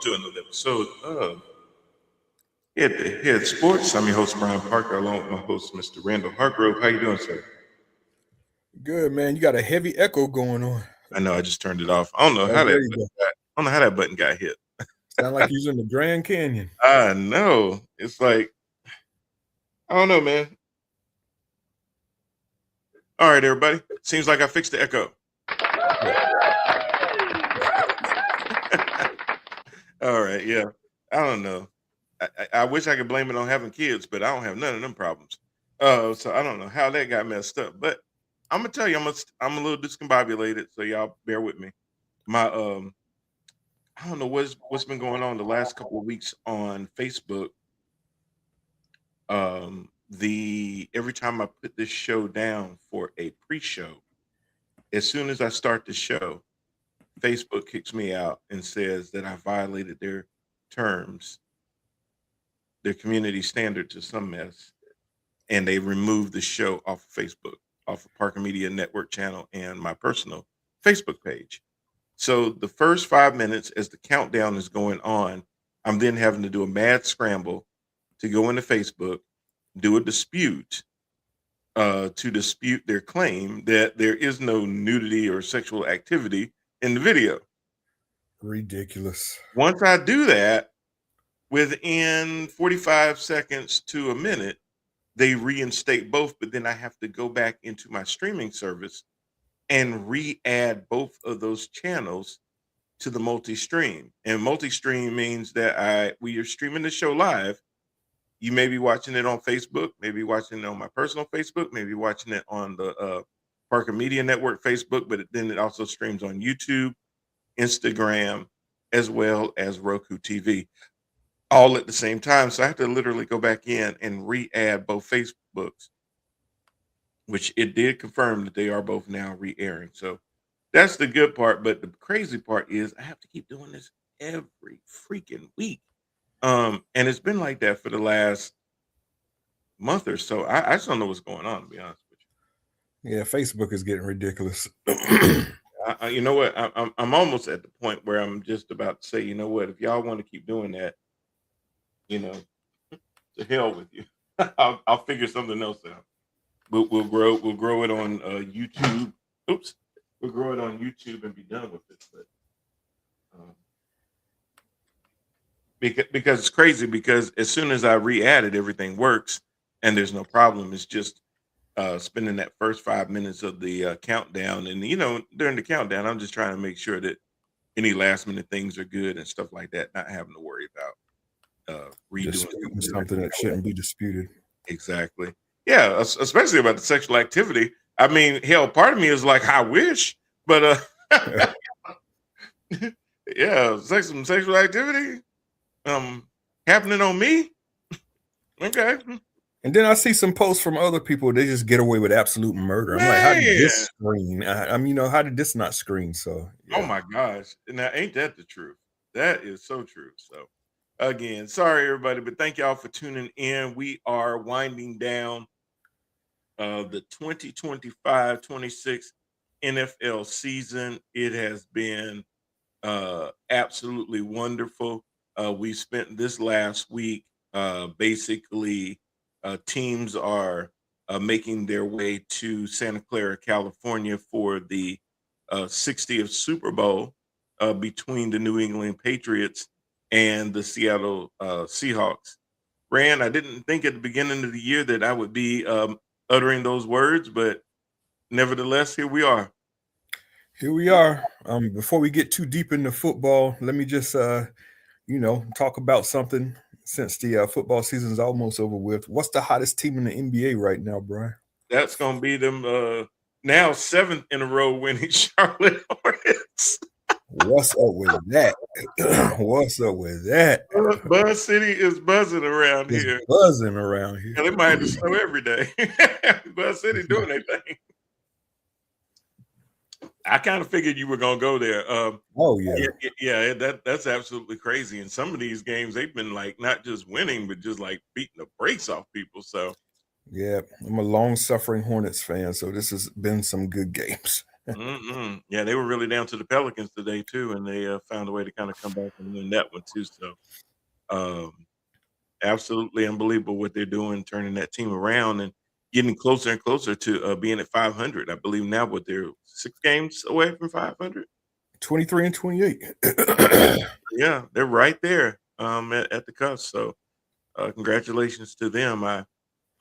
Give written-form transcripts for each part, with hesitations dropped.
to another episode of Head to Head Sports. I'm your host, Brian Parker, along with my host, Mr. Randall Hargrove. How you doing, sir? Good, man. You got a heavy echo going on. I know I just turned it off. I don't know Oh, how there that you button go. got, I don't know how that button got hit. Sound like you're in the Grand Canyon. I know. It's like, I don't know, man. All right, everybody. Seems like I fixed the echo. All right, yeah. I don't know. I wish I could blame it on having kids, but I don't have none of them problems. So I don't know how that got messed up. But I'm gonna tell you, I'm a little discombobulated, so y'all bear with me. My I don't know what's been going on the last couple of weeks on Facebook. The every time I put this show down for a pre-show, as soon as I start the show, Facebook kicks me out and says that I violated their terms, their community standards, or some mess, and they removed the show off of Facebook, off of Parker Media Network channel and my personal Facebook page. So the first 5 minutes, as the countdown is going on, I'm then having to do a mad scramble to go into Facebook, do a dispute, to dispute their claim that there is no nudity or sexual activity in the video. Ridiculous. Once I do that, within 45 seconds to a minute, they reinstate both, but then I have to go back into my streaming service and re-add both of those channels to the multi-stream. And multi-stream means that we are streaming the show live. You may be watching it on Facebook, maybe watching it on my personal Facebook, maybe watching it on the Parker Media Network Facebook, but then it also streams on YouTube, Instagram, as well as Roku TV, all at the same time. So I have to literally go back in and re-add both Facebooks, which it did confirm that they are both now re-airing. So that's the good part. But the crazy part is I have to keep doing this every freaking week. And it's been like that for the last month or so. I just don't know what's going on, to be honest with Yeah, Facebook is getting ridiculous. you. You know what? I'm almost at the point where I'm just about to say, you know what? If y'all want to keep doing that, you know, to hell with you. I'll figure something else out. We'll grow it on YouTube. Oops, we'll grow it on YouTube and be done with it. But because it's crazy, because as soon as I re-add it, everything works and there's no problem. It's just spending that first 5 minutes of the countdown, and during the countdown, I'm just trying to make sure that any last minute things are good and stuff like that, not having to worry about redoing something that shouldn't be disputed. Exactly. Yeah, especially about the sexual activity. I mean, hell, part of me is like, I wish, but yeah, some sexual activity happening on me. Okay. And then I see some posts from other people. They just get away with absolute murder. I'm like, how did this screen? How did this not screen? So, yeah. Oh my gosh! Now, ain't that the truth? That is so true. So, again, sorry everybody, but thank y'all for tuning in. We are winding down the 2025-26 NFL season. It has been absolutely wonderful. We spent this last week basically. Teams are making their way to Santa Clara, California for the 60th Super Bowl between the New England Patriots and the Seattle Seahawks. Rand, I didn't think at the beginning of the year that I would be uttering those words, but nevertheless, here we are. Here we are. Before we get too deep into football, let me just talk about something. Since the football season is almost over with, what's the hottest team in the NBA right now, Brian? That's going to be them now 7th in a row winning Charlotte Hornets. What's up with that? What's up with that? Buzz City is buzzing around here. Buzzing around here. Yeah, they might have to snow every day. Buzz City doing their thing. I kind of figured you were gonna go there. Oh yeah, yeah. That's absolutely crazy. In some of these games, they've been like not just winning, but just like beating the brakes off people. So yeah, I'm a long-suffering Hornets fan, so this has been some good games. Yeah, they were really down to the Pelicans today too, and they found a way to kind of come back and win that one too. So, um, absolutely unbelievable what they're doing, turning that team around and getting closer and closer to being at 500. I believe now, what they're 6 games away from 500. 23 and 28. Yeah, they're right there at the cusp. So, congratulations to them. I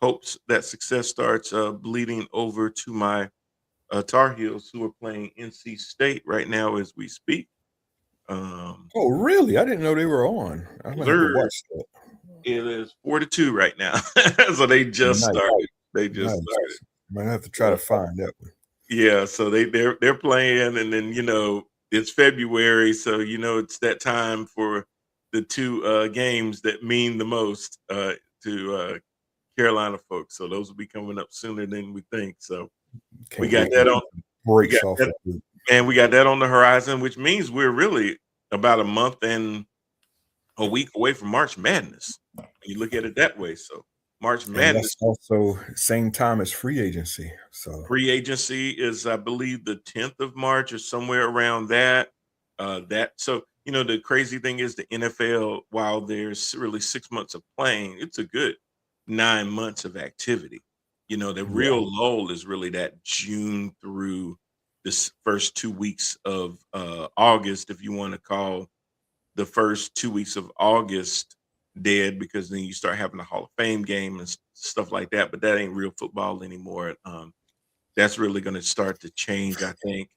hopes that success starts bleeding over to my Tar Heels, who are playing NC State right now as we speak. Oh, really? I didn't know they were on. I'm gonna have to They're watch that. It is 4-2 right now. So they just Nice, started. They just started. nice. Might have to try to So, find that one. yeah, so they're playing, and then it's February, so it's that time for the two games that mean the most to Carolina folks. So those will be coming up sooner than we think. So we Can't got wait to that get on. the We got breaks off that, of it. and we got that on the horizon, which means we're really about a month and a week away from March Madness. When you look at it that way, so March And that's Madness also same time as free agency. So free agency is, I believe, the 10th of March or somewhere around that. The crazy thing is the NFL, while there's really 6 months of playing, it's a good 9 months of activity. The yeah, real lull is really that June through this first 2 weeks of August, if you want to call the first 2 weeks of August dead, because then you start having a Hall of Fame game and stuff like that. But that ain't real football anymore. That's really going to start to change, I think.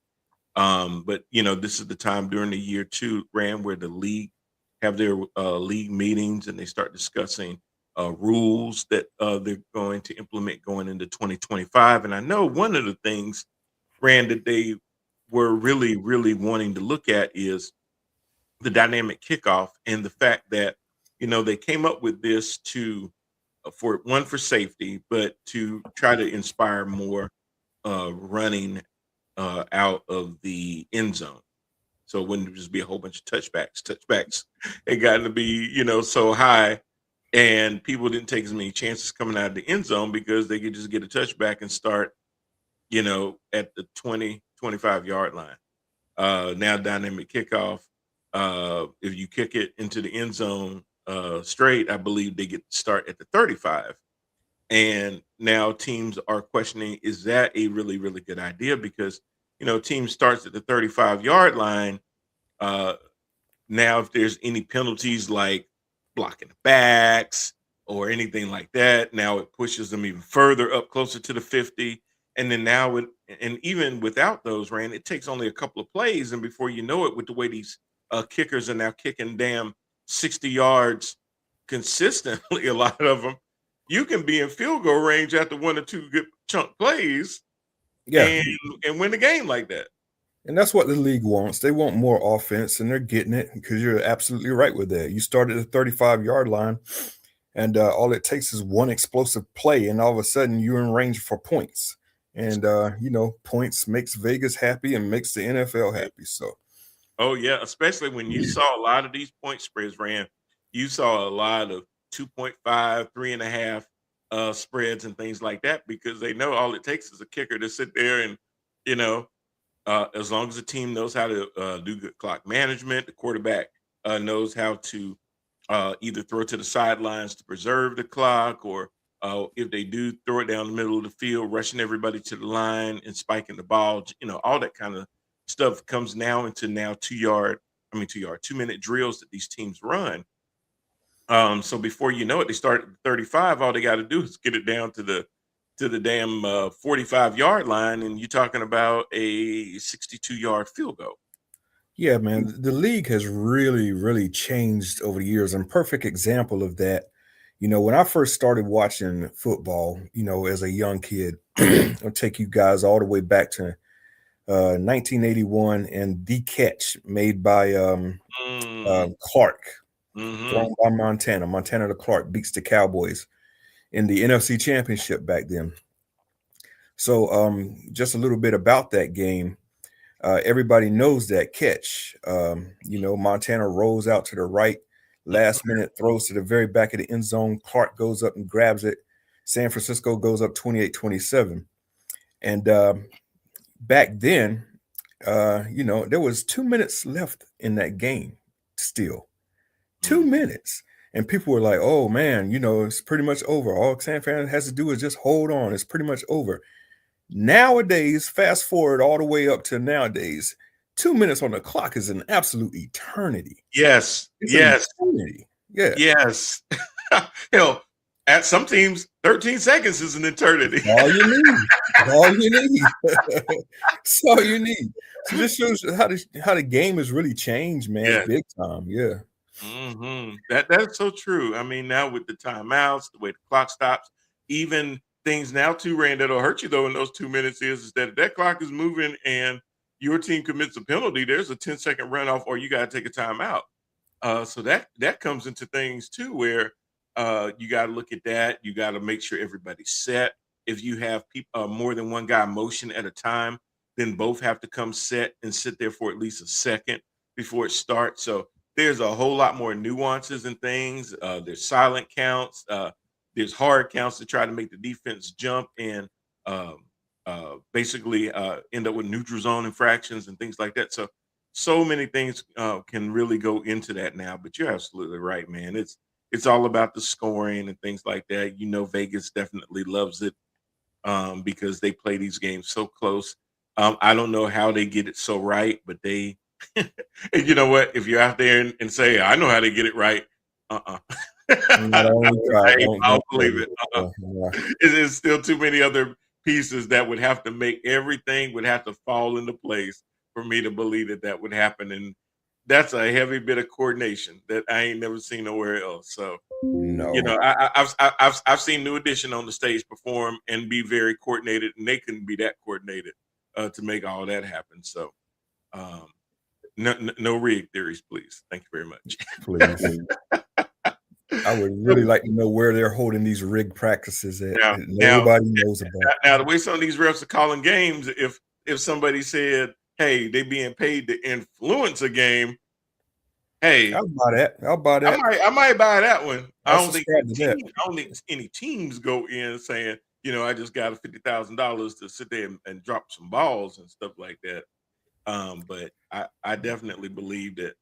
But this is the time during the year too, Ram, where the league have their league meetings and they start discussing rules that they're going to implement going into 2025. And I know one of the things, Rand, that they were really, really wanting to look at is the dynamic kickoff, and the fact that they came up with this to for safety, but to try to inspire more running out of the end zone. So it wouldn't just be a whole bunch of touchbacks. Touchbacks had gotten to be, so high, and people didn't take as many chances coming out of the end zone because they could just get a touchback and start, at the 20-25 yard line. Now dynamic kickoff. If you kick it into the end zone straight, I believe they get to start at the 35. And now teams are questioning, is that a really, really good idea? Because, team starts at the 35-yard line. Uh, Now, if there's any penalties like blocking the backs or anything like that, now it pushes them even further up closer to the 50. And then and even without those, Rand, it takes only a couple of plays. And before you know it, with the way these kickers are now kicking damn 60 yards consistently, a lot of them, you can be in field goal range after one or two good chunk plays yeah. and and win the game like that. And that's what the league wants. They want more offense, and they're getting it because you're absolutely right with that. You start at the 35-yard line, and all it takes is one explosive play, and all of a sudden you're in range for points. And points makes Vegas happy and makes the NFL happy. So Oh yeah, especially when you saw a lot of these point spreads ran. You saw a lot of 2.5, 3.5 spreads and things like that, because they know all it takes is a kicker to sit there and you know as long as the team knows how to do good clock management, the quarterback knows how to either throw to the sidelines to preserve the clock, or if they do throw it down the middle of the field, rushing everybody to the line and spiking the ball. All that kind of stuff comes now into 2 minute drills that these teams run. So before you know it, they start at 35. All they got to do is get it down to the damn 45-yard line, and you're talking about a 62-yard field goal. yeah, man, the league has really, really changed over the years. And perfect example of that, when I first started watching football, as a young kid, I'll take you guys all the way back to 1981 and the catch made by Mm, Clark, hmm thrown by Montana. Montana to Clark beats the Cowboys in the NFC Championship back then. So just a little bit about that game. Everybody knows that catch. Montana rolls out to the right, last minute throws to the very back of the end zone. Clark goes up and grabs it. San Francisco goes up 28-27. And back then, there was 2 minutes left in that game still. 2 minutes. And people were like, oh man, it's pretty much over. All San Fran has to do is just hold on. It's pretty much over. Nowadays, fast forward all the way up to nowadays, 2 minutes on the clock is an absolute eternity. Yes. It's Yes. an eternity. Yeah. Yes. Hell, at some teams, 13 seconds is an eternity. All you need. All you need. That's all you need. So this shows how the game has really changed, man. Yeah. Big time. Yeah. That's so true. I mean, now with the timeouts, the way the clock stops, even things now too, Rand, that'll hurt you though in those 2 minutes is that if that clock is moving and your team commits a penalty, there's a 10-second runoff or you got to take a timeout. So that comes into things too, where you got to look at that. You got to make sure everybody's set. If you have more than one guy motion at a time, then both have to come set and sit there for at least a second before it starts. So there's a whole lot more nuances and things. There's silent counts. There's hard counts to try to make the defense jump and basically end up with neutral zone infractions and things like that. So many things can really go into that now. But you're absolutely right, man. It's all about the scoring and things like that. Vegas definitely loves it because they play these games so close. I don't know how they get it so right, but they, and you know what? If you're out there and say, I know how to get it right, I'll believe it. There's still too many other pieces that would have to make everything would have to fall into place for me to believe that would happen. And that's a heavy bit of coordination that I ain't never seen nowhere else. So, no, I've seen New Edition on the stage perform and be very coordinated, and they couldn't be that coordinated to make all that happen. So, no rig theories, please. Thank you very much. Please. I would really like to know where they're holding these rig practices at. Nobody knows about. Now, the way some of these refs are calling games, if somebody said, hey, they being paid to influence a game. Hey, I'll buy that. I might buy that one. I don't think any teams go in saying, I just got $50,000 to sit there and drop some balls and stuff like that. But I definitely believe that.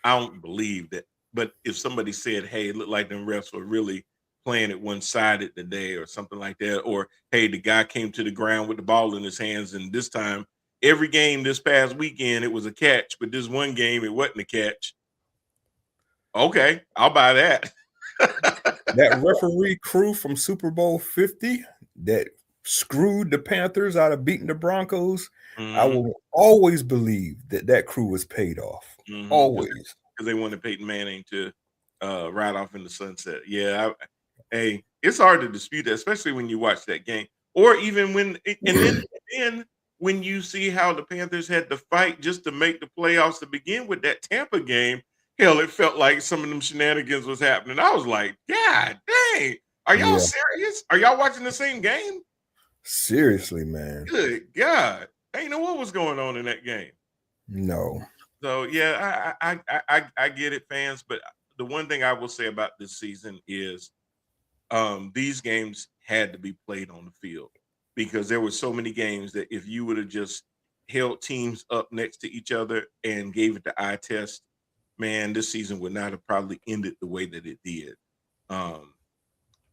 I don't believe that. But if somebody said, hey, it looked like them refs were really playing it one-sided today or something like that, or hey, the guy came to the ground with the ball in his hands, and this time, every game this past weekend, it was a catch, but this one game, it wasn't a catch. Okay, I'll buy that. That referee crew from Super Bowl 50 that screwed the Panthers out of beating the Broncos, I will always believe that crew was paid off. Always. Because they wanted Peyton Manning to ride off in the sunset. Yeah, it's hard to dispute that, especially when you watch that game. Or even when then when you see how the Panthers had to fight just to make the playoffs to begin with that Tampa game, hell, it felt like some of them shenanigans was happening. I was like, God dang, are y'all serious? Are y'all watching the same game? Seriously, man. Good God. I didn't know what was going on in that game. No. So yeah, I get it, fans. But the one thing I will say about this season is these games had to be played on the field because there were so many games that if you would have just held teams up next to each other and gave it the eye test, man, this season would not have probably ended the way that it did.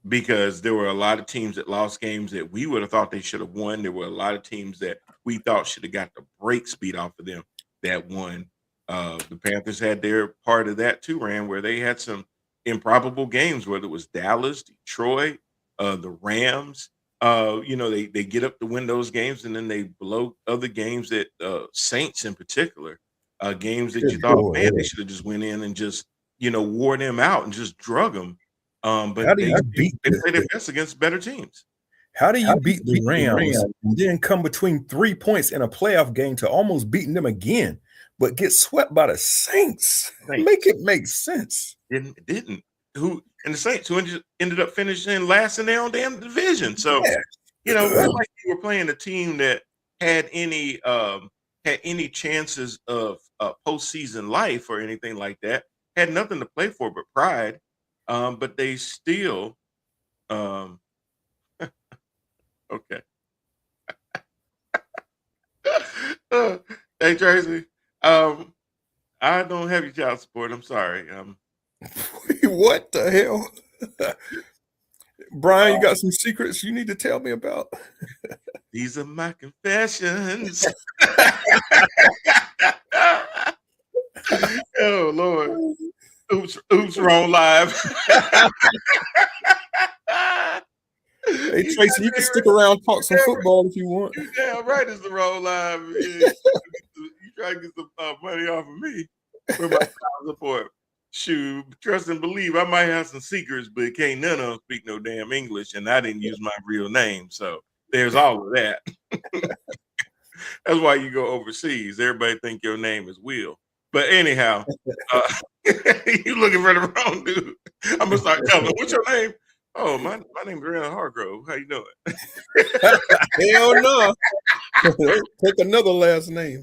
Because there were a lot of teams that lost games that we would have thought they should have won. There were a lot of teams that we thought should have got the brakes beat off of them that won. The Panthers had their part of that too, Rand, where they had some improbable games, whether it was Dallas, Detroit, the Rams. They get up to win those games and then they blow other games that Saints in particular, games that you thought, man, they should have just went in and just, wore them out and just drug them. But they play their best against better teams. How do you beat the Rams and then come between 3 points in a playoff game to almost beating them again, but get swept by the Saints? Make it make sense. Didn't. The Saints who ended up finishing last in their own damn division. So, it wasn't like you were playing a team that had any chances of postseason life or anything like that. Had nothing to play for but pride. But they still, okay. Hey Tracy, I don't have your child support. I'm sorry. What the hell? Brian, you got some secrets you need to tell me about? These are my confessions. Oh Lord. Oops, wrong live. Hey, Tracy, you can stick around and talk some football if you want. You damn right it's the wrong live. You try to get some money off of me for my child support. Shoot, trust and believe I might have some secrets, but can't none of them speak no damn English, and I didn't use my real name. So there's all of that. That's why you go overseas. Everybody think your name is Will. But anyhow, you looking for the wrong dude. I'm gonna start telling them, what's your name? Oh, my name's Rand Hargrove. How you doing? Hell no. Take another last name.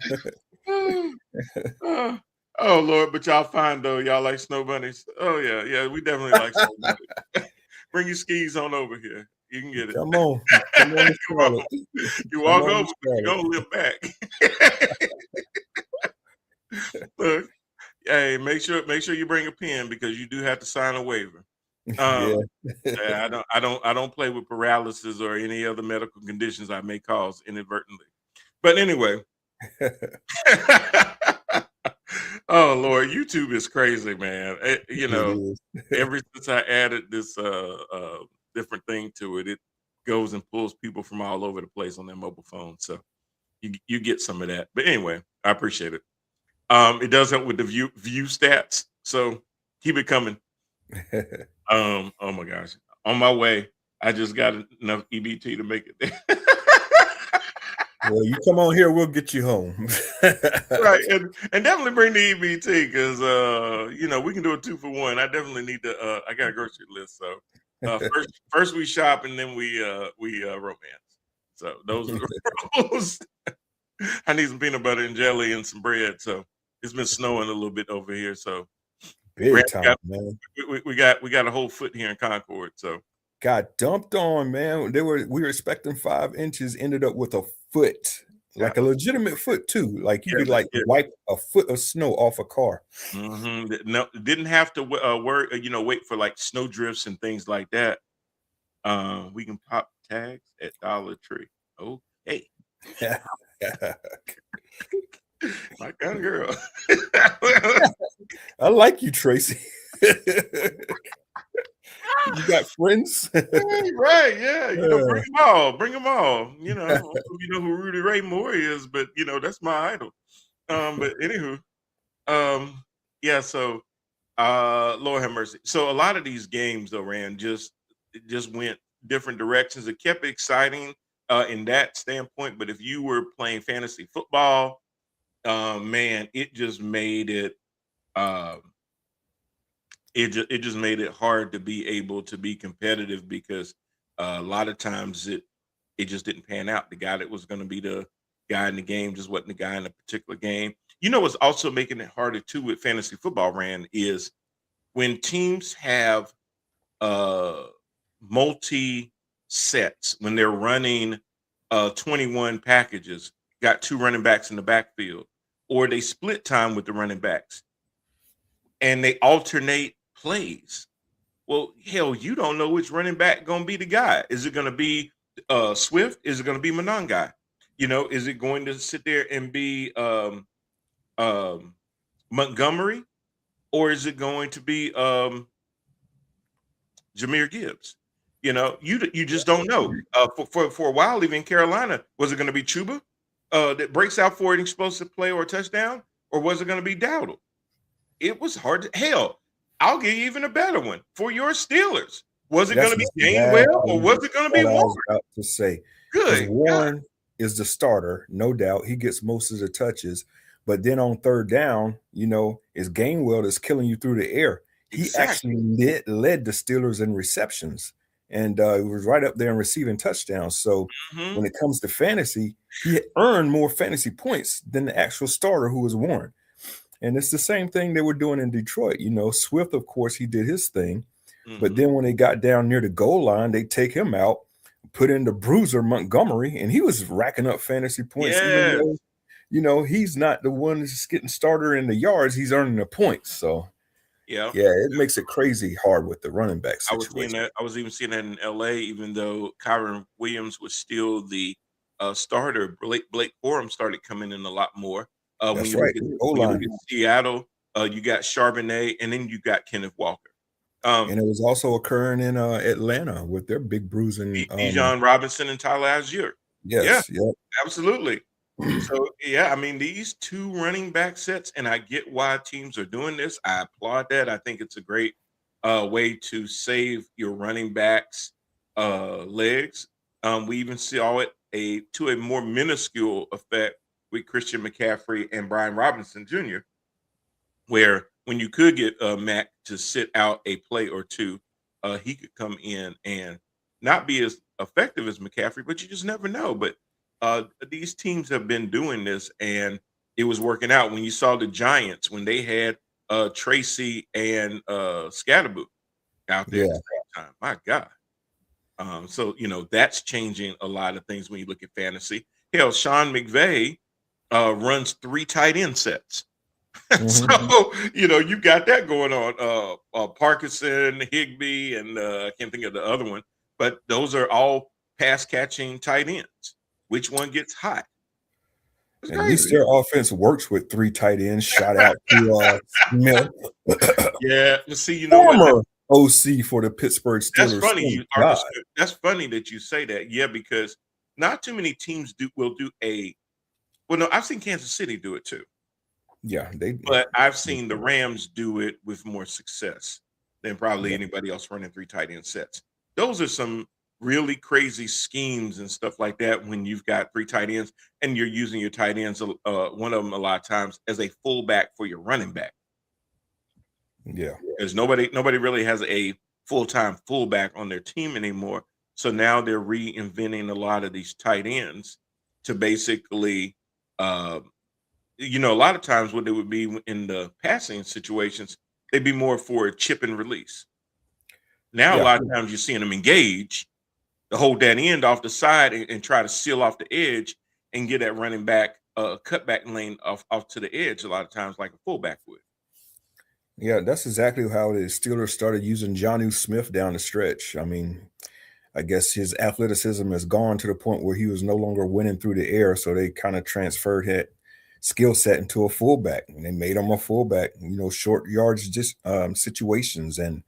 Oh Lord, but y'all fine though. Y'all like snow bunnies? Oh yeah, we definitely like snow bunnies. Bring your skis on over here. You can get it. Come on. Come on, Charlotte. You walk over, but you don't live back. Look, hey, make sure you bring a pen because you do have to sign a waiver. Yeah. I don't play with paralysis or any other medical conditions I may cause inadvertently. But anyway. Oh Lord, YouTube is crazy, man. Ever since I added this different thing to it, it goes and pulls people from all over the place on their mobile phone. So you get some of that. But anyway, I appreciate it. It does help with the view stats. So keep it coming. Oh my gosh. On my way, I just got enough EBT to make it there. Well, you come on here, we'll get you home. Right, and definitely bring the EBT because we can do a 2-for-1. I definitely need to. I got a grocery list, so first we shop and then we romance. So those are the rules. I need some peanut butter and jelly and some bread. So it's been snowing a little bit over here, so big time, man. We got a whole foot here in Concord, so. Got dumped on, man. We were expecting 5 inches, ended up with a foot, like a legitimate foot too. Like you could wipe a foot of snow off a car. Mm-hmm. No, didn't have to wait for like snow drifts and things like that. We can pop tags at Dollar Tree. Okay. My kind of girl. I like you, Tracy. You got friends? Right, yeah. Bring them all. You know who Rudy Ray Moore is, but that's my idol. But anywho, yeah, so Lord have mercy. So a lot of these games though, Rand, just went different directions. It kept it exciting in that standpoint. But if you were playing fantasy football, man, it just made it it just made it hard to be able to be competitive because a lot of times it just didn't pan out. The guy that was going to be the guy in the game just wasn't the guy in a particular game. What's also making it harder too with fantasy football, Rand, is when teams have multi sets, when they're running 21 packages, got 2 running backs in the backfield, or they split time with the running backs and they alternate plays. Well, hell, you don't know which running back gonna be the guy. Is it gonna be Swift? Is it gonna be Monangai? Is it going to sit there and be Montgomery, or is it going to be Jahmyr Gibbs? You just don't know. For a while, even in Carolina, was it going to be Chuba that breaks out for an explosive play or a touchdown, or was it going to be Dowdle? It was hard. Hell, I'll give you even a better one for your Steelers. Was it going to be Gainwell, or was it going to be Warren? I was about to say, good. Warren is the starter, no doubt. He gets most of the touches, but then on third down, it's Gainwell that's killing you through the air. He actually led the Steelers in receptions, and it was right up there in receiving touchdowns. So when it comes to fantasy, he earned more fantasy points than the actual starter, who was Warren. And it's the same thing they were doing in Detroit. Swift, of course, he did his thing. But then when they got down near the goal line, they take him out, put in the bruiser Montgomery, and he was racking up fantasy points. Yeah. he's not the one that's getting starter in the yards. He's earning the points. So, Yeah. yeah, it makes it crazy hard with the running back I was seeing situation. that. I was even seeing that in LA, even though Kyron Williams was still the starter. Blake Corum started coming in a lot more. When That's you look right. at when you look O-line. at Seattle, you got Charbonnet, and then you got Kenneth Walker. And it was also occurring in Atlanta with their big bruising. Bijan Robinson and Tyler Algier. Yeah, Yes, yep. absolutely. So yeah, I mean these two running back sets, and I get why teams are doing this. I applaud that. I think it's a great way to save your running backs' legs. We even saw it to a more minuscule effect with Christian McCaffrey and Brian Robinson Jr., where when you could get Mac to sit out a play or two, he could come in and not be as effective as McCaffrey, but you just never know. But these teams have been doing this, and it was working out. When you saw the Giants, when they had Tracy and Scatterboo out there at Yeah. the same time, my God. So, that's changing a lot of things when you look at fantasy. Hell, Sean McVay runs 3 tight end sets. So, Mhm. you got that going on. Parkinson, Higby, and I can't think of the other one, but those are all pass catching tight ends. Which one gets hot? It's At least crazy. their offense works with 3 tight ends. Shout out to Smith, Yeah. See, you know what? former OC for the Pittsburgh That's Steelers. funny. Thank Arthur God. Smith. That's funny that you say that. Yeah, because not too many teams will do a. Well, no, I've seen Kansas City do it too. Yeah, they But I've seen the Rams do it with more success than probably yeah. anybody else running 3 tight end sets. Those are some really crazy schemes and stuff like that when you've got 3 tight ends and you're using your tight ends, one of them a lot of times as a fullback for your running back. Yeah. Because nobody really has a full-time fullback on their team anymore. So now they're reinventing a lot of these tight ends to basically uh, a lot of times what it would be in the passing situations, they'd be more for a chip and release. Now, a Yeah. lot of times you're seeing them engage to hold that end off the side and try to seal off the edge and get that running back cutback lane off to the edge a lot of times like a fullback would. Yeah, that's exactly how the Steelers started using Jonnu Smith down the stretch. I mean, I guess his athleticism has gone to the point where he was no longer winning through the air, so they kind of transferred that skill set into a fullback, and they made him a fullback. Short yards, just situations and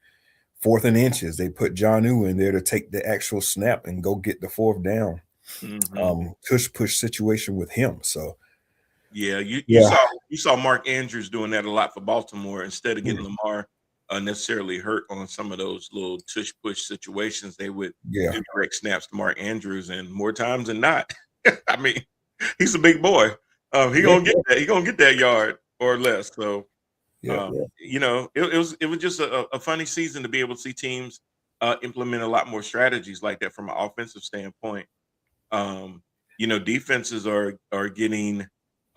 4th and inches. They put Jonnu in there to take the actual snap and go get the 4th down. Mhm. Push situation with him. So Yeah, you yeah, saw Mark Andrews doing that a lot for Baltimore. Instead of getting Lamar necessarily hurt on some of those little tush push situations, they would yeah, do direct snaps to Mark Andrews, and more times than not, I mean, he's a big boy. He yeah, gonna get that. He gonna get that yard or less. So yeah, it was just a funny season to be able to see teams implement a lot more strategies like that from an offensive standpoint. Um, defenses are getting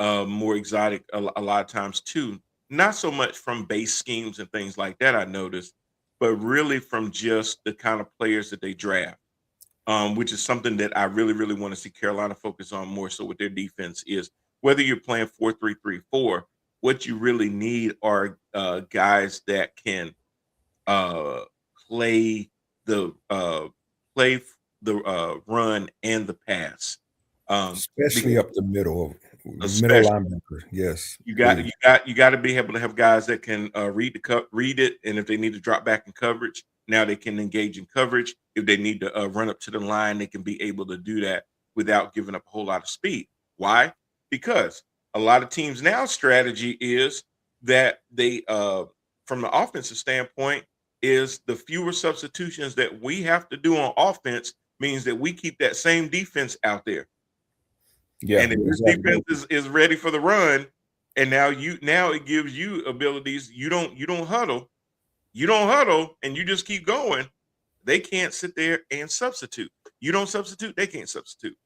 more exotic a lot of times too. Not so much from base schemes and things like that, I noticed, but really from just the kind of players that they draft. Which is something that I really, really want to see Carolina focus on more so with their defense is whether you're playing 4-3-3-4, what you really need are guys that can uh, play the uh, run and the pass. especially Because up the middle especially linebacker. Yes, you got big. to be able to have guys that can read it, and if they need to drop back in coverage, now they can engage in coverage. If they need to run up to the line, they can be able to do that without giving up a whole lot of speed. Why? Because a lot of teams now strategy is that they from the offensive standpoint is the fewer substitutions that we have to do on offense means that we keep that same defense out there. Yeah, And if this exactly. defense is ready for the run, and now it gives you abilities. You don't huddle, and you just keep going. They can't sit there and substitute. You don't substitute, they can't substitute.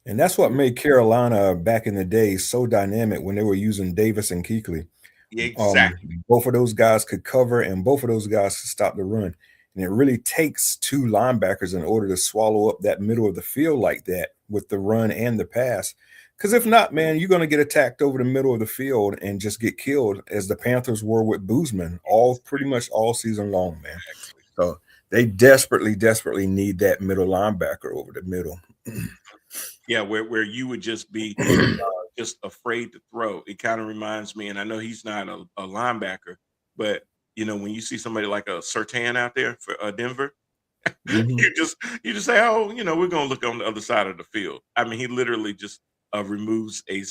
And that's what made Carolina back in the day so dynamic when they were using Davis and Kuechly. Exactly. Both of those guys could cover, and both of those guys could stop the run. And it really takes 2 linebackers in order to swallow up that middle of the field like that with the run and the pass. Because if not, man, you're going to get attacked over the middle of the field and just get killed, as the Panthers were with Boozman pretty much all season long, man. So they desperately need that middle linebacker over the middle. Yeah, where you would just be just afraid to throw. It kind of reminds me, and I know he's not a linebacker, but when you see somebody like a Surtain out there for Denver, you just say, oh, we're gonna look on the other side of the field. I mean, he literally just removes a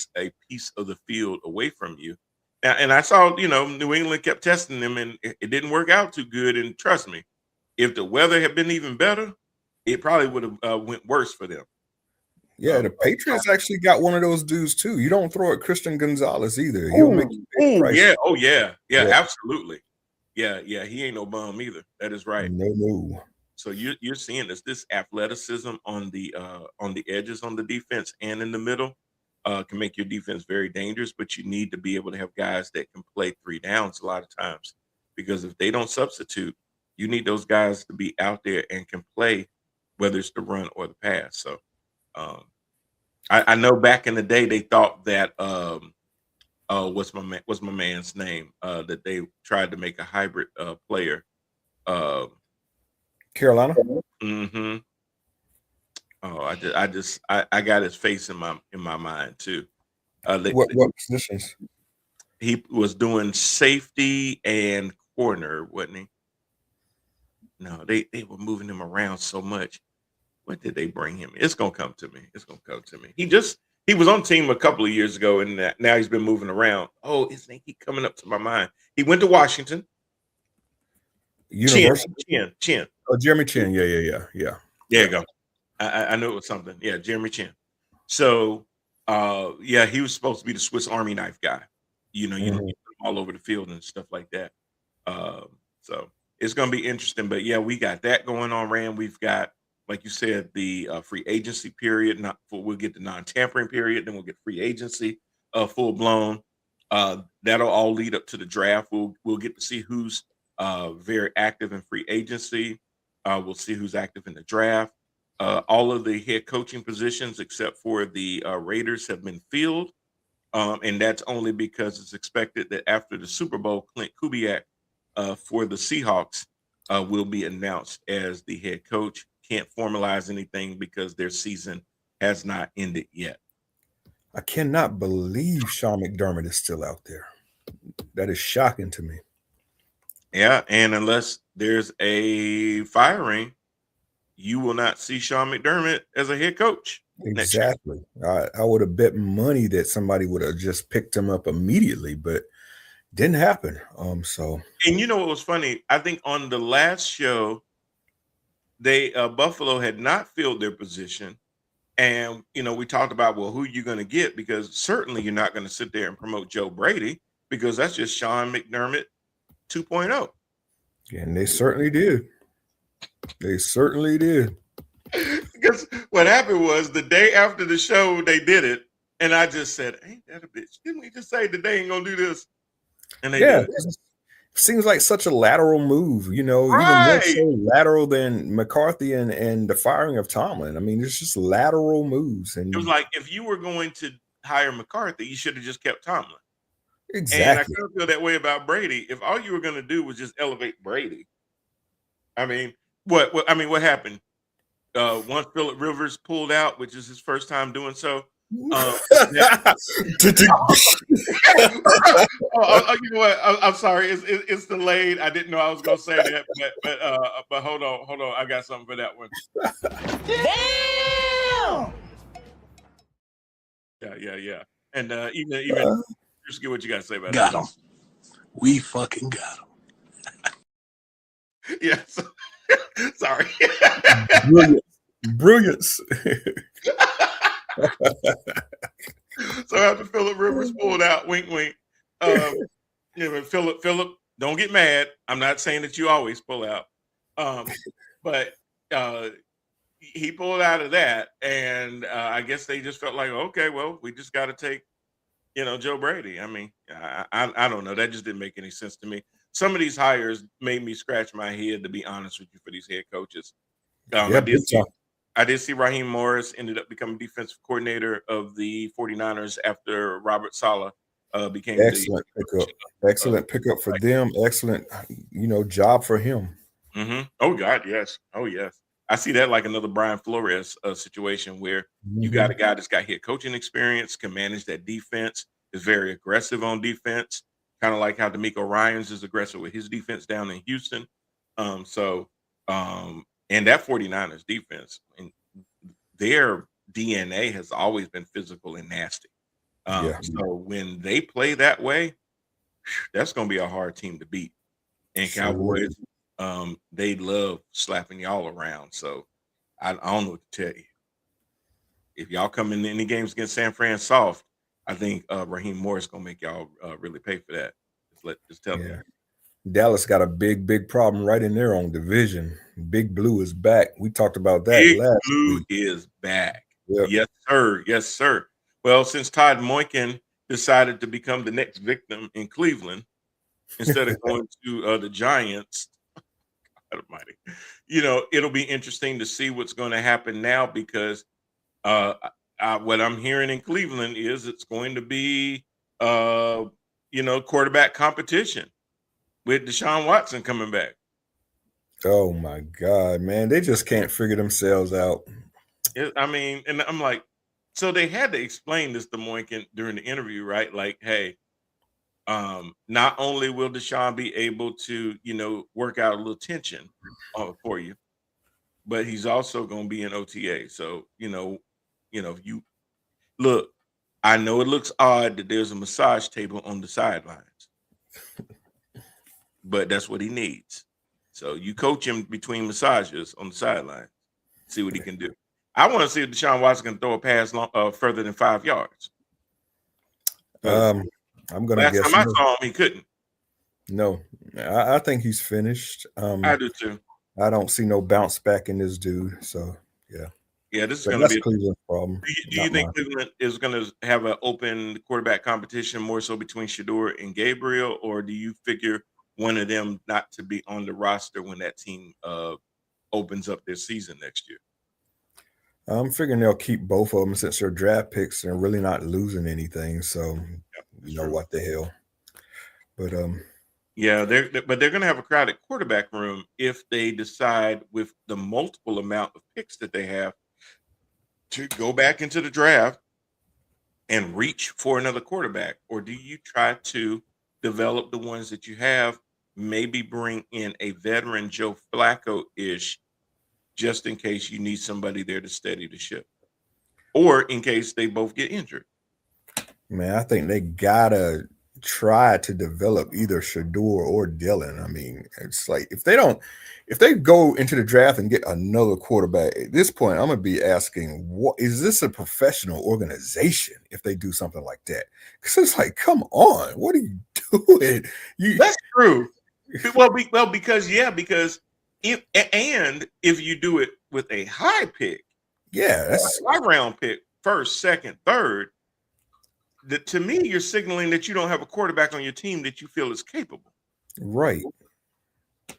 piece of the field away from you. And I saw, New England kept testing them, and it didn't work out too good. And trust me, if the weather had been even better, it probably would have went worse for them. Yeah, the Patriots actually got one of those dudes too. You don't throw at Christian Gonzalez either. He'll make yeah, absolutely. Yeah, he ain't no bum either. That is right. No. So you're seeing this athleticism on the edges on the defense and in the middle can make your defense very dangerous. But you need to be able to have guys that can play 3 downs a lot of times, because if they don't substitute, you need those guys to be out there and can play, whether it's the run or the pass. So I know back in the day they thought that what's my man's name that they tried to make a hybrid player. Carolina. Mm-hmm. Oh, I got his face in my mind too. What positions? He was doing safety and corner, wasn't he? No, they were moving him around so much. What did they bring him? It's gonna come to me. He was on team a couple of years ago, and now he's been moving around. Oh, his name keep coming up to my mind. He went to Washington. University. Chin. Oh, Jeremy Chin. Yeah. There you go. I knew it was something. Yeah, Jeremy Chin. So, he was supposed to be the Swiss Army knife guy. You put him all over the field and stuff like that. So it's going to be interesting. But yeah, we got that going on, Rand. We've got, like you said, the free agency period. We'll get the non-tampering period, then we'll get free agency full blown. That'll all lead up to the draft. We'll get to see who's very active in free agency. We'll see who's active in the draft. All of the head coaching positions, except for the Raiders, have been filled. And that's only because it's expected that after the Super Bowl, Clint Kubiak for the Seahawks will be announced as the head coach. Can't formalize anything because their season has not ended yet. I cannot believe Sean McDermott is still out there. That is shocking to me. Yeah, and unless there's a firing, you will not see Sean McDermott as a head coach. Exactly. I would have bet money that somebody would have just picked him up immediately, but didn't happen. And you know what was funny? I think on the last show, Buffalo had not filled their position. And, we talked about, well, who are you going to get? Because certainly you're not going to sit there and promote Joe Brady, because that's just Sean McDermott 2.0. And they certainly did. Because what happened was the day after the show, they did it. And I just said, ain't that a bitch? Didn't we just say that they ain't going to do this? And they did. It seems like such a lateral move, right. Even more so lateral than McCarthy and the firing of Tomlin. I mean, it's just lateral moves. And it was like, if you were going to hire McCarthy, you should have just kept Tomlin. Exactly. And I kind of feel that way about Brady. If all you were going to do was just elevate Brady, I mean, what happened? Once Phillip Rivers pulled out, which is his first time doing so. You know what? I'm sorry. It's delayed. I didn't know I was going to say that, but hold on. I got something for that one. Damn. Yeah. And even just get what you got to say about that. Got him. We fucking got him. Yeah. Sorry. Brilliance. So after Phillip Rivers pulled out, wink. Phillip, don't get mad. I'm not saying that you always pull out, but he pulled out of that, and I guess they just felt like, okay, well, we just got to take, Joe Brady. I mean, I don't know. That just didn't make any sense to me. Some of these hires made me scratch my head, to be honest with you, for these head coaches. I I did see Raheem Morris ended up becoming defensive coordinator of the 49ers after Robert Saleh became the Excellent pickup. uh, Excellent pickup for them. Excellent, job for him. Oh God, yes. Oh yes. I see that like another Brian Flores situation where you got a Mhm. guy that's got head coaching experience, can manage that defense, is very aggressive on defense, kind of like how D'Amico Ryans is aggressive with his defense down in Houston. So and that 49ers defense and their DNA has always been physical and nasty. Yeah. So when they play that way, that's gonna be a hard team to beat. And Sure will. Cowboys, they love slapping y'all around. So I don't know what to tell you. If y'all come in any games against San Fran soft, I think Raheem Morris gonna make y'all really pay for that. Just tell them Yeah. that. Dallas got a big problem right in their own division. Big Blue is back. We talked about that Big last Blue week. is back. Yep. Yes, sir. Yes, sir. Well, since Todd Moykin decided to become the next victim in Cleveland instead of going to the Giants, God almighty, it'll be interesting to see what's going to happen now because what I'm hearing in Cleveland is it's going to be, quarterback competition with Deshaun Watson coming back. Oh my God, man. They just can't figure themselves out. I mean, and I'm like, so they had to explain this to Moinkin during the interview, right? Like, hey, not only will Deshaun be able to, work out a little tension for you, but he's also going to be in OTA. So, you look, I know it looks odd that there's a massage table on the sidelines, but that's what he needs. So you coach him between massages on the sideline, see what he can do. I want to see if Deshaun Watson can throw a pass further than 5 yards. 'Cause I'm gonna last guess time I no. saw him, he couldn't. No. I think he's finished. I do too. I don't see no bounce back in this dude. So yeah. Yeah, this is But going to that's be. Cleveland's problem, Do you not think mine. Cleveland is going to have an open quarterback competition more so between Shador and Gabriel, or do you figure one of them not to be on the roster when that team opens up their season next year? I'm figuring they'll keep both of them since they're draft picks and really not losing anything. So That's true. what the hell. But Yeah, but they're going to have a crowded quarterback room if they decide with the multiple amount of picks that they have to go back into the draft and reach for another quarterback, or do you try to develop the ones that you have, maybe bring in a veteran Joe Flacco-ish just in case you need somebody there to steady the ship, or in case they both get injured? man, I think they gotta try to develop either Shador or Dylan. I mean, it's like if they go into the draft and get another quarterback at this point, I'm gonna be asking, what is this a professional organization if they do something like that? Because it's like, come on, what are you doing? That's true. Because if you do it with a high pick, yeah, that's high round pick, first, second, third, to me, you're signaling that you don't have a quarterback on your team that you feel is capable right.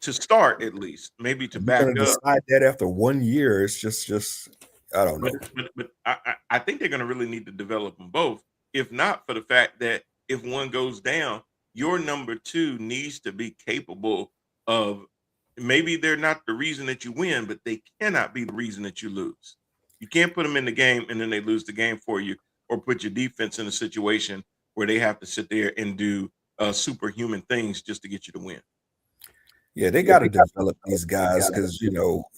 to start, at least, maybe to You're back gonna up. decide that after 1 year. It's just I don't know. But I think they're going to really need to develop them both. If not for the fact that if one goes down, your number two needs to be capable of. Maybe they're not the reason that you win, but they cannot be the reason that you lose. You can't put them in the game and then they lose the game for you, or put your defense in a situation where they have to sit there and do superhuman things just to get you to win. Yeah, they got to develop these guys because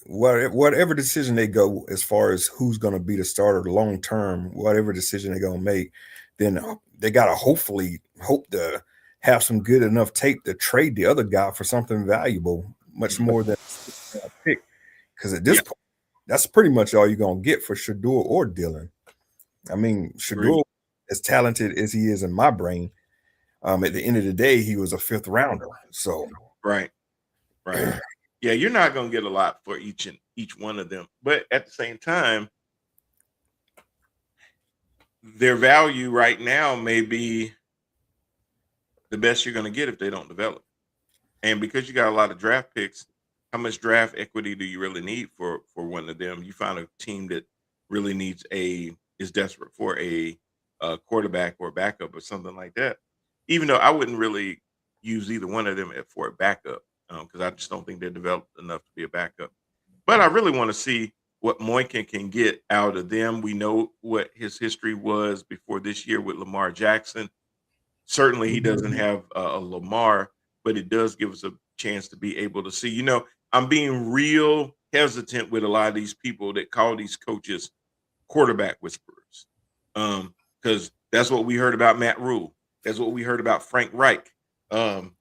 whatever decision they go as far as who's going to be the starter long term, whatever decision they're going to make, then they got to hope to have some good enough tape to trade the other guy for something valuable, much more than a pick. Because at this point, that's pretty much all you're going to get for Shador or Dylan. I mean, Shador, as talented as he is in my brain, at the end of the day, he was a 5th rounder. So Right. Yeah, you're not going to get a lot for each one of them, but at the same time, their value right now may be the best you're going to get if they don't develop. And because you got a lot of draft picks, how much draft equity do you really need for one of them? You find a team that really is desperate for a quarterback or backup or something like that. Even though I wouldn't really use either one of them for a backup because I just don't think they're developed enough to be a backup. But I really want to see what Moykin can get out of them. We know what his history was before this year with Lamar Jackson. Certainly, he doesn't have a Lamar, but it does give us a chance to be able to see. I'm being real hesitant with a lot of these people that call these coaches quarterback whisperers, because that's what we heard about Matt Rule. That's what we heard about Frank Reich. And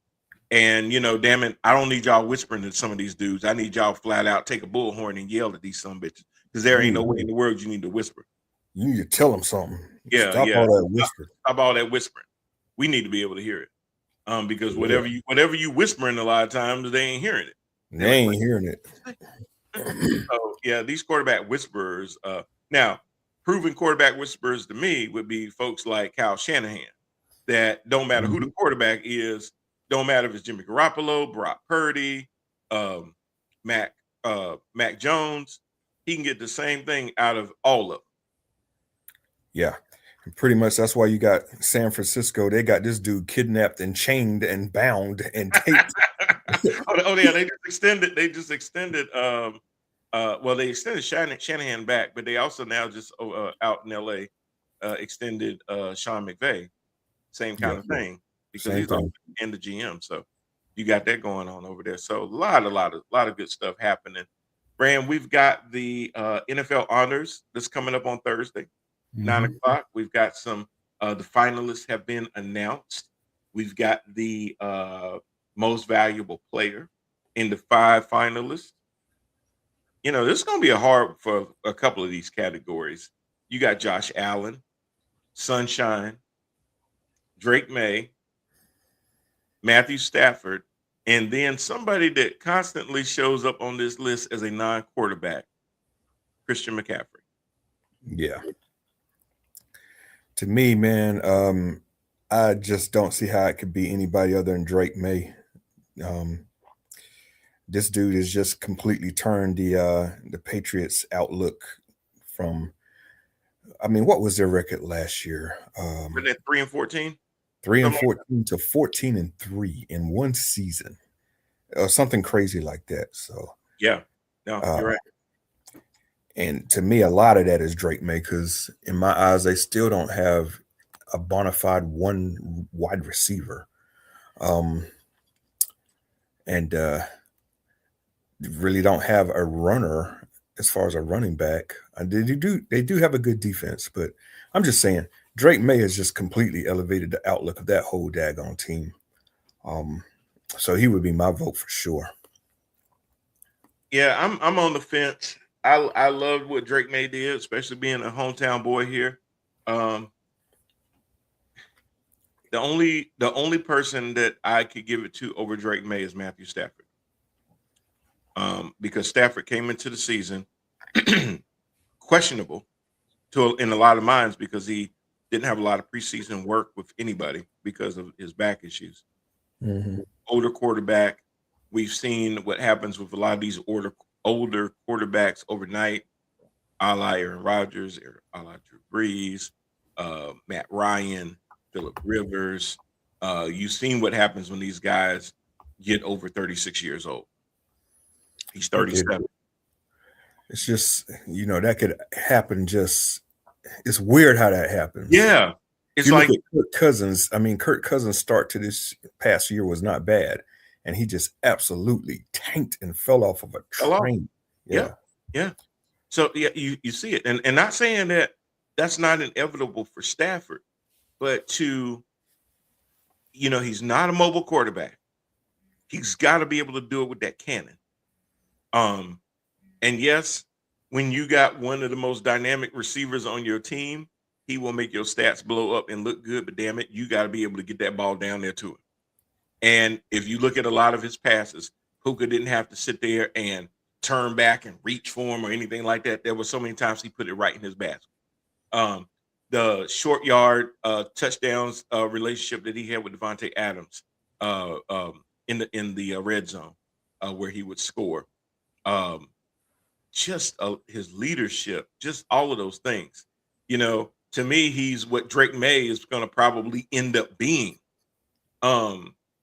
damn it, I don't need y'all whispering to some of these dudes. I need y'all flat out take a bullhorn and yell at these some bitches because there ain't no way in the world you need to whisper. You need to tell them something. Yeah, Stop all that whispering. Stop all that whispering. We need to be able to hear it. Because whatever you whispering a lot of times, they ain't hearing it. They ain't hearing it. So yeah, these quarterback whisperers. Now, proven quarterback whisperers to me would be folks like Kyle Shanahan. That don't matter who the quarterback is. Don't matter if it's Jimmy Garoppolo, Brock Purdy, Mac Jones. He can get the same thing out of all of them. Yeah. Pretty much that's why you got San Francisco. They got this dude kidnapped and chained and bound and taped. Oh yeah, they just extended they extended Shanahan back, but they also now just out in LA extended Sean McVay. Same kind of thing because he's in the GM. So you got that going on over there. So a lot of good stuff happening. Brand, we've got the NFL honors that's coming up on Thursday. 9:00. We've got some the finalists have been announced. We've got the most valuable player in the 5 finalists. This is going to be hard for a couple of these categories. You got Josh Allen, Sunshine, Drake May, Matthew Stafford, and then somebody that constantly shows up on this list as a non-quarterback, Christian McCaffrey. Yeah. To me, man, I just don't see how it could be anybody other than Drake May. This dude has just completely turned the Patriots' outlook from. I mean, what was their record last year? Wasn't it 3-14? 3-14 to 14-3 in one season, or something crazy like that. So yeah, no, you're right. And to me, a lot of that is Drake May, because in my eyes, they still don't have a bona fide one wide receiver. And really don't have a runner as far as a running back. They do have a good defense, but I'm just saying Drake May has just completely elevated the outlook of that whole daggone team. So he would be my vote for sure. Yeah, I'm on the fence. I loved what Drake May did, especially being a hometown boy here. The only person that I could give it to over Drake May is Matthew Stafford. Because Stafford came into the season questionable in a lot of minds because he didn't have a lot of preseason work with anybody because of his back issues. Older quarterback. We've seen what happens with a lot of these older quarterbacks overnight, a la Aaron Rodgers, a la Drew Brees, Matt Ryan, Phillip Rivers. You've seen what happens when these guys get over 36 years old. He's 37. It's just, that could happen. It's weird how that happens. Yeah. It's like Kirk Cousins. I mean, Kirk Cousins' start to this past year was not bad. And he just absolutely tanked and fell off of a train. Yeah. So yeah, you see it. And not saying that that's not inevitable for Stafford, but he's not a mobile quarterback. He's got to be able to do it with that cannon. And yes, when you got one of the most dynamic receivers on your team, he will make your stats blow up and look good, but damn it, you got to be able to get that ball down there to him. And if you look at a lot of his passes, Puka didn't have to sit there and turn back and reach for him or anything like that. There were so many times he put it right in his basket. The short yard touchdowns relationship that he had with Devontae Adams in the red zone. where he would score. Um, just his leadership, just all of those things. To me, he's what Drake May is going to probably end up being.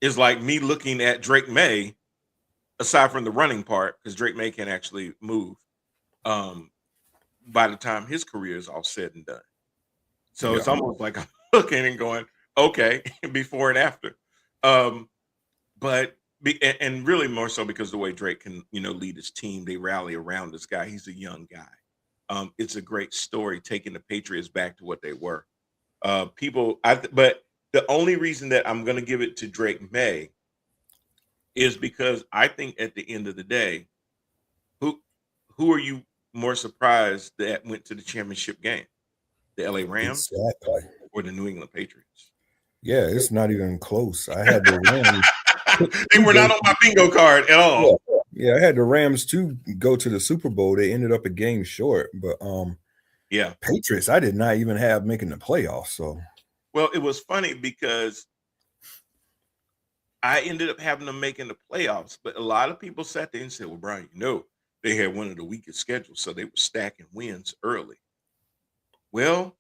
Is like me looking at Drake May, aside from the running part, because Drake May can actually move. By the time his career is all said and done, so Yeah. it's almost like I'm looking and going, okay, before and after. But and really more so because the way Drake can, lead his team, they rally around this guy. He's a young guy. It's a great story taking the Patriots back to what they were. But the only reason that I'm going to give it to Drake May is because I think at the end of the day, who are you more surprised that went to the championship game? The LA Rams Exactly. or the New England Patriots? Yeah, it's not even close. I had the Rams. They were not on my bingo card at all. Yeah, I had the Rams to go to the Super Bowl. They ended up a game short, but Yeah. Patriots, I did not even have making the playoffs. So, well, it was funny because I ended up having them making the playoffs, but a lot of people sat there and said, "Well, Brian, they had one of the weakest schedules, so they were stacking wins early." Well,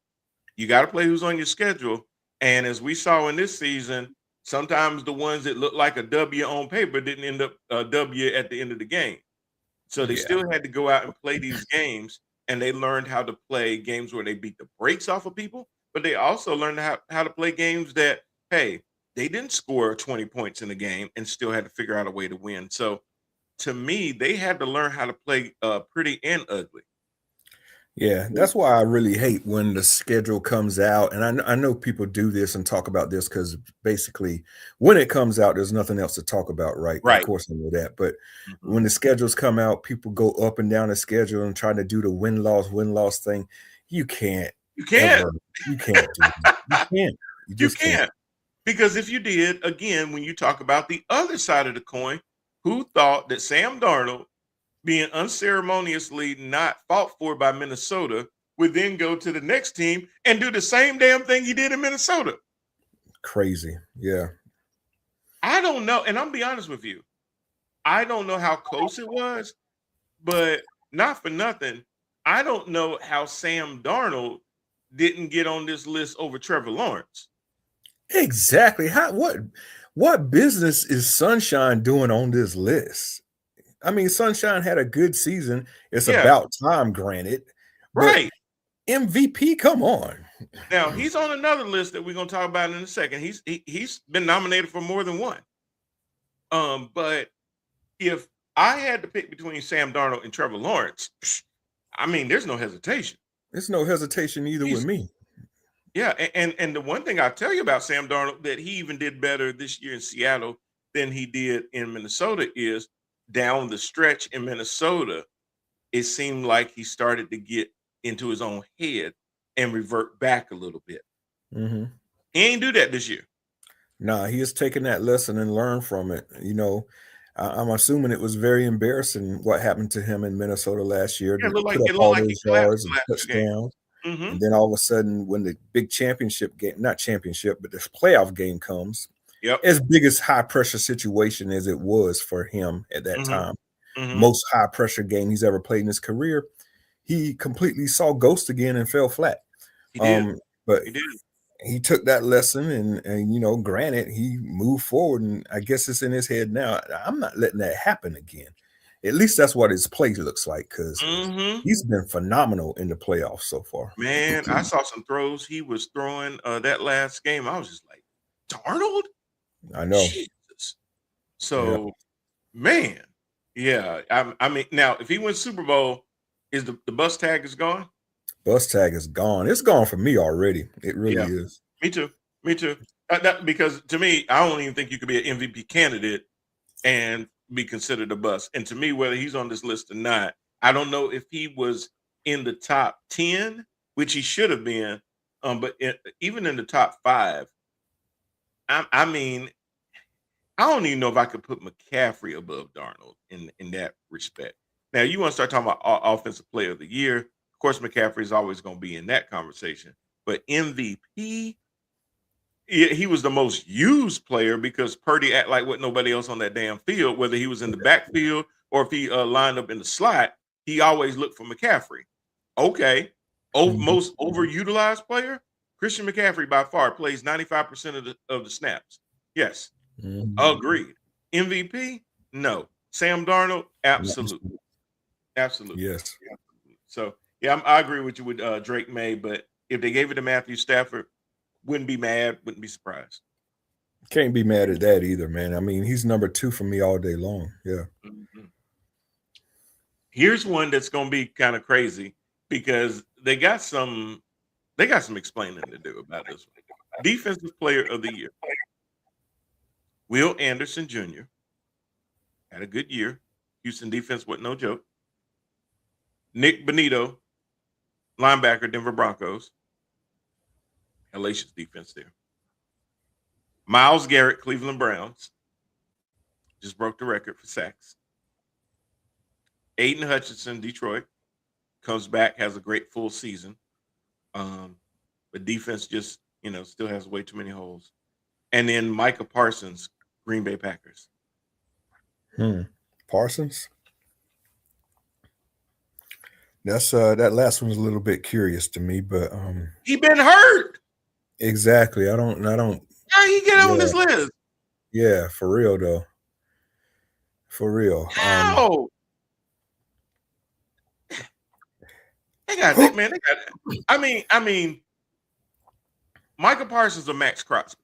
you got to play who's on your schedule, and as we saw in this season, sometimes the ones that look like a W on paper didn't end up a W at the end of the game. So they still had to go out and play these games, and they learned how to play games where they beat the brakes off of people, but they also learned how to play games that, hey, they didn't score 20 points in the game and still had to figure out a way to win. So to me, they had to learn how to play pretty and ugly. Yeah, that's why I really hate when the schedule comes out. And I know people do this and talk about this because basically when it comes out, there's nothing else to talk about, right? Right. Of course I know that. But when the schedules come out, people go up and down the schedule and try to do the win-loss thing. You can't. You can't. You can't do that. You can't. You just can't. Because if you did, again, when you talk about the other side of the coin, who thought that Sam Darnold, being unceremoniously not fought for by Minnesota, would then go to the next team and do the same damn thing he did in Minnesota? Crazy. Yeah. I don't know. And I'll be honest with you. I don't know how close it was, but not for nothing. I don't know how Sam Darnold didn't get on this list over Trevor Lawrence. Exactly. What business is Sunshine doing on this list? I mean, Sunshine had a good season. It's about time, granted. Right. MVP, come on. Now, he's on another list that we're going to talk about in a second. He's been nominated for more than one. But if I had to pick between Sam Darnold and Trevor Lawrence, I mean, there's no hesitation. There's no hesitation either with me. Yeah, and the one thing I'll tell you about Sam Darnold, that he even did better this year in Seattle than he did in Minnesota, is down the stretch in Minnesota, it seemed like he started to get into his own head and revert back a little bit. Mm-hmm. He ain't do that this year. Nah, he has taken that lesson and learned from it. I'm assuming it was very embarrassing what happened to him in Minnesota last year. Yeah, it looked like those yards and last touchdowns. And then all of a sudden, when the big championship game, not championship, but this playoff game comes, as big as high pressure situation as it was for him at that time, most high pressure game he's ever played in his career, he completely saw ghost again and fell flat. He did. But he did. He took that lesson and granted, he moved forward, and I guess it's in his head now. I'm not letting that happen again. At least that's what his play looks like, because he's been phenomenal in the playoffs so far. Man, I saw some throws he was throwing that last game. I was just like, Darnold? I know. Jesus. So, man, yeah. I mean, now, if he wins Super Bowl, is the bus tag is gone? Bus tag is gone. It's gone for me already. It really is. Me too. Because to me, I don't even think you could be an MVP candidate and be considered a bust. And to me, whether he's on this list or not, I don't know if he was in the top 10, which he should have been. But even in the top 5, I mean, I don't even know if I could put McCaffrey above Darnold in that respect. Now, you want to start talking about offensive player of the year. Of course, McCaffrey is always going to be in that conversation. But MVP, he was the most used player because Purdy act like what nobody else on that damn field, whether he was in the backfield or if he lined up in the slot, he always looked for McCaffrey. Okay. Most overutilized player, Christian McCaffrey by far plays 95% of the snaps. Yes. Agreed. MVP? No. Sam Darnold? Absolutely. Absolutely. Yes. So, yeah, I agree with you with Drake May, but if they gave it to Matthew Stafford, wouldn't be mad, wouldn't be surprised. Can't be mad at that either, man. I mean, he's number 2 for me all day long. Yeah. Mm-hmm. Here's one that's going to be kind of crazy because they got some explaining to do about this one. Defensive Player of the Year. Will Anderson Jr. had a good year. Houston defense wasn't no joke. Nick Bonitto, linebacker, Denver Broncos. Hellacious defense there. Myles Garrett, Cleveland Browns. Just broke the record for sacks. Aiden Hutchinson, Detroit. Comes back, has a great full season. But defense just, still has way too many holes. And then Micah Parsons, Green Bay Packers. Parsons? That's that last one's a little bit curious to me, but he been hurt. Exactly. I don't How he get on this list? Yeah, for real though. For real. How? They got that, man. They got I mean, Micah Parsons or Max Crosby.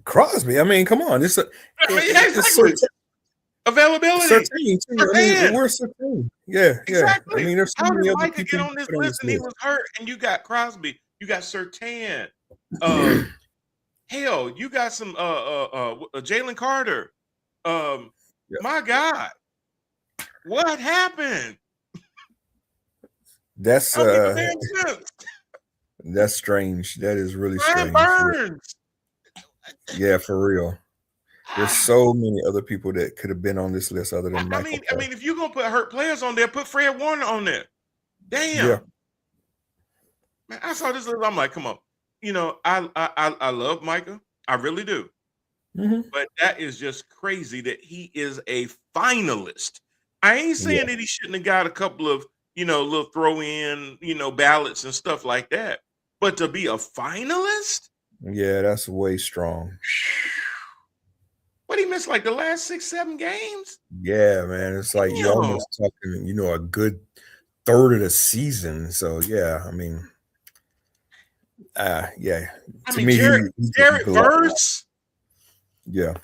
Crosby. I mean, come on. It's availability. We're certain. Yeah, exactly. I mean, there's so how many did other Micah people get on this list and he was hurt? And you got Crosby, you got Surtain. Hell, you got some Jalen Carter. My God, what happened? That's strange. That is really Brian strange. Burns. Yeah, for real. There's so many other people that could have been on this list other than Michael. I mean, if you're gonna put hurt players on there, put Fred Warner on there. Damn. Yeah. Man, I saw this list. I'm like, come on. I love Micah. I really do. But that is just crazy that he is a finalist. I ain't saying that he shouldn't have got a couple of, little throw in, ballots and stuff like that. But to be a finalist? Yeah, that's way strong. What, he missed like the last 6-7 games? Yeah, man. It's like you're almost talking, a good third of the season. So yeah, I mean, yeah. I mean, Jared Verse. Yeah.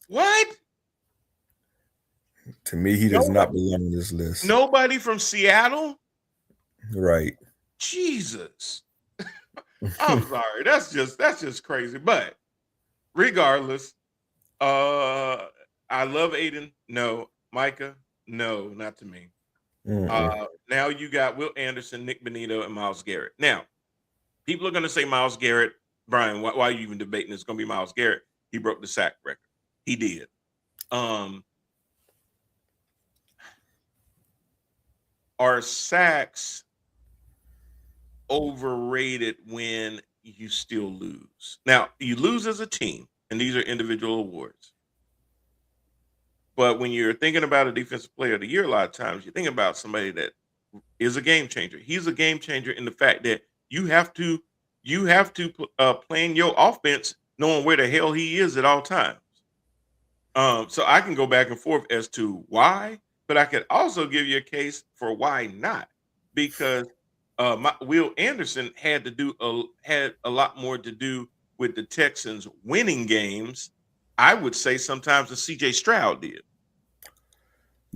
What? To me, he does not belong on this list. Nobody from Seattle? Right. Jesus. I'm sorry. That's just crazy. But regardless, I love Aiden. No. Micah? No, not to me. Now you got Will Anderson, Nick Bonitto, and Myles Garrett. Now, people are going to say Myles Garrett. Brian, why are you even debating it's going to be Myles Garrett? He broke the sack record. He did. Are sacks overrated when you still lose? Now, you lose as a team, and these are individual awards. But when you're thinking about a defensive player of the year, a lot of times you're thinking about somebody that is a game changer. He's a game changer in the fact that you have to plan your offense knowing where the hell he is at all times. So I can go back and forth as to why, but I could also give you a case for why not. Because Will Anderson had a lot more to do with the Texans winning games. I would say sometimes the CJ Stroud did.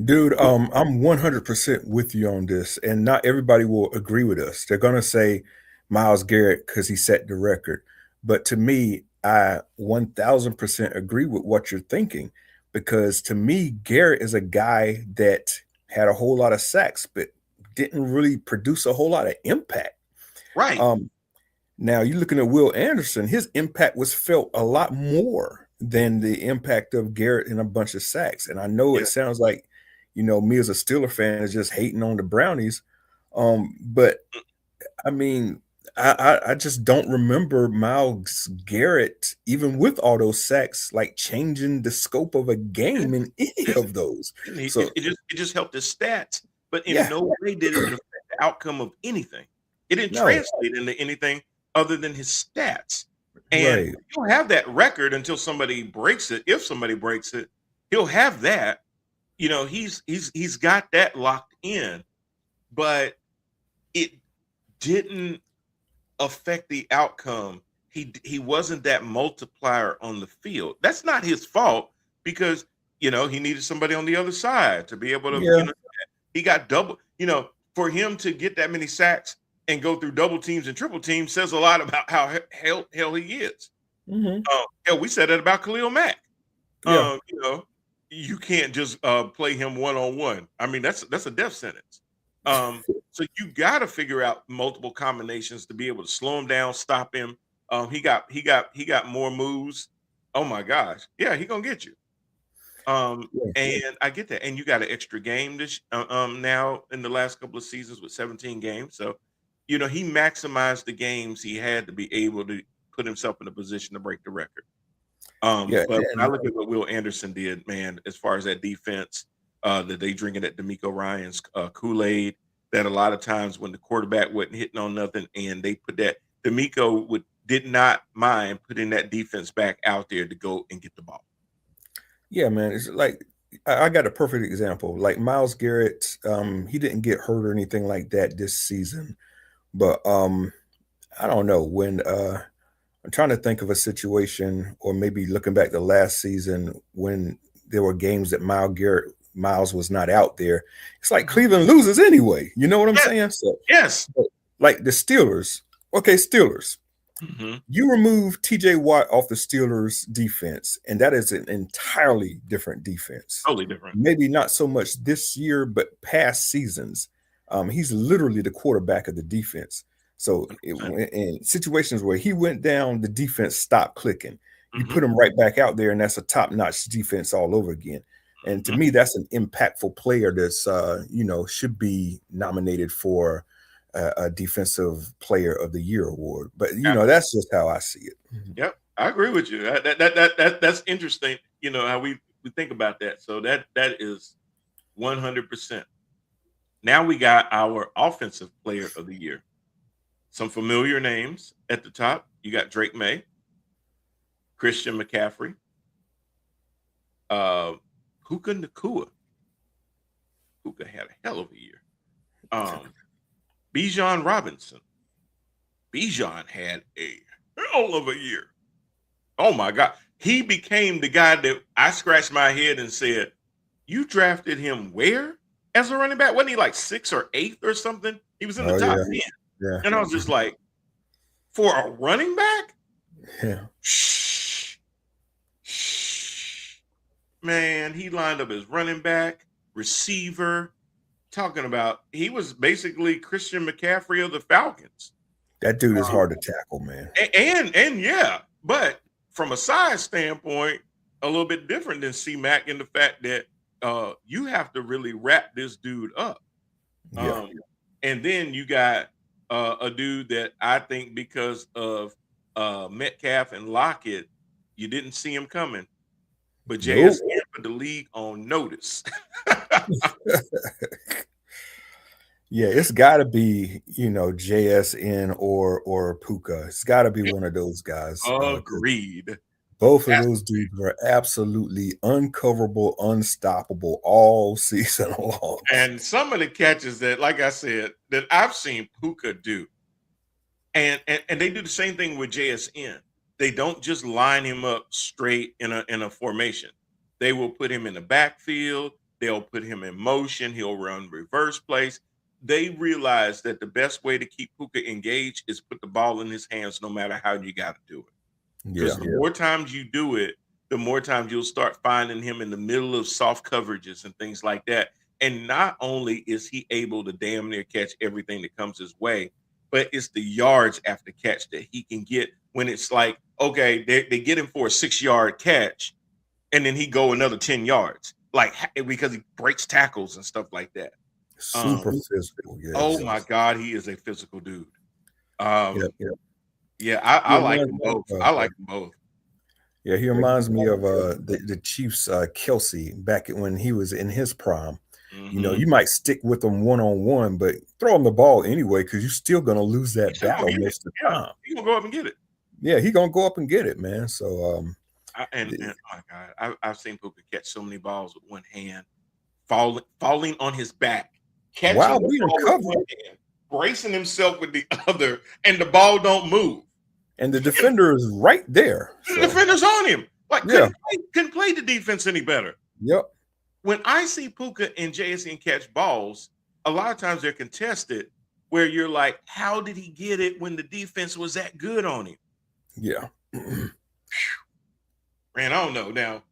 Dude, I'm 100% with you on this, and not everybody will agree with us. They're gonna say Myles Garrett because he set the record, but to me, I 1000% agree with what you're thinking, because to me, Garrett is a guy that had a whole lot of sacks, but didn't really produce a whole lot of impact. Right. Now you're looking at Will Anderson. His impact was felt a lot more than the impact of Garrett in a bunch of sacks. And I know it sounds like, me as a Steeler fan is just hating on the Brownies, But I mean, I just don't remember Miles Garrett, even with all those sacks, like changing the scope of a game in any of those. So It just helped his stats, but in yeah, no way did it affect the outcome of anything. It didn't no, translate into anything other than his stats. And right. you'll have that record until somebody breaks it. If somebody breaks it, he'll have that. You know, he's got that locked in, but it didn't affect the outcome. He wasn't that multiplier on the field. That's not his fault because he needed somebody on the other side to be able to, Yeah. he got double, for him to get that many sacks and go through double teams and triple teams says a lot about how hell he is. Hmm. Hell, we said that about Khalil Mack. Yeah. You can't just play him one-on-one. I mean, that's a death sentence. So you got to figure out multiple combinations to be able to slow him down, stop him. He got more moves. Oh my gosh, yeah, he gonna get you. Yeah. And I get that. And you got an extra game this now in the last couple of seasons with 17 games. So he maximized the games he had to be able to put himself in a position to break the record. Yeah. But when I And look at what Will Anderson did, man, as far as that defense, that they drinking at D'Amico Ryan's Kool-Aid, that a lot of times when the quarterback wasn't hitting on nothing, and they put that D'Amico did not mind putting that defense back out there to go and get the ball. yeah, man, it's like I got a perfect example. Like Miles Garrett, he didn't get hurt or anything like that this season, but I don't know when I'm trying to think of a situation, or maybe looking back to last season when there were games that Miles was not out there. It's like Mhm. Cleveland loses anyway. You know what I'm Yes, saying? So, yes. like the Steelers. Okay, Steelers. Mhm. You remove TJ Watt off the Steelers defense, and that is an entirely different defense. Totally different. Maybe not so much this year, but past seasons. He's literally the quarterback of the defense. So in situations where he went down, the defense stopped clicking. You Mhm. put him right back out there, and that's a top-notch defense all over again. And to Mhm. me, that's an impactful player that's should be nominated for a defensive player of the year award. But that's just how I see it. Yep, I agree with you. That's interesting. How we think about that. So that is 100%. Now we got our offensive player of the year. Some familiar names at the top. You got Drake May, Christian McCaffrey, Puka Nacua. Puka had a hell of a year. Bijan Robinson. Bijan had a hell of a year. Oh my God. He became the guy that I scratched my head and said, you drafted him where as a running back? Wasn't he like 6th or 8th or something? He was in the Oh top yeah, 10. yeah, And I was just like, for a running back? yeah. Shh. Shh. Man, he lined up as running back, receiver, talking about he was basically Christian McCaffrey of the Falcons. That dude is hard to tackle, man. And yeah, but from a size standpoint, a little bit different than C-Mac in the fact that you have to really wrap this dude up. Yeah. And then you got a dude that I think because of Metcalf and Lockett, you didn't see him coming. But Nope. JSN put the league on notice. Yeah, it's got to be JSN or Puka. It's got to be one of those guys. 'Cause Agreed. both of That's those dudes were absolutely uncoverable, unstoppable all season long. And some of the catches that, like I said, that I've seen Puka do, and they do the same thing with JSN. They don't just line him up straight in a formation. They will put him in the backfield. They'll put him in motion. He'll run reverse plays. They realize that the best way to keep Puka engaged is put the ball in his hands, no matter how you got to do it. Because Yeah. the more times you do it, the more times you'll start finding him in the middle of soft coverages and things like that. And not only is he able to damn near catch everything that comes his way, but it's the yards after catch that he can get when it's like, okay, they get him for a 6-yard catch, and then he go another 10 yards, like because he breaks tackles and stuff like that. Super physical. Oh Yes. my God, he is a physical dude. Yep. Yeah, I He like reminds them me both. of, I like them both. yeah, he reminds me of the Chiefs Kelsey back when he was in his prime. You know, Mhm. you might stick with him one-on-one, but throw him the ball anyway because you're still gonna lose that He's still gonna battle get it. most of the Yeah, time. he's gonna go up and get it. Yeah, he gonna go up and get it, man. So And oh my God, I've seen Puka catch so many balls with one hand, falling on his back, catching wow, the being ball with covered, one hand, bracing himself with the other, and the ball don't move. and the defender is right there. The So defender's on him. Like yeah, couldn't play the defense any better. yep, When I see Puka and JSN catch balls, a lot of times they're contested where you're like, how did he get it when the defense was that good on him? yeah. Man, I don't know. Now,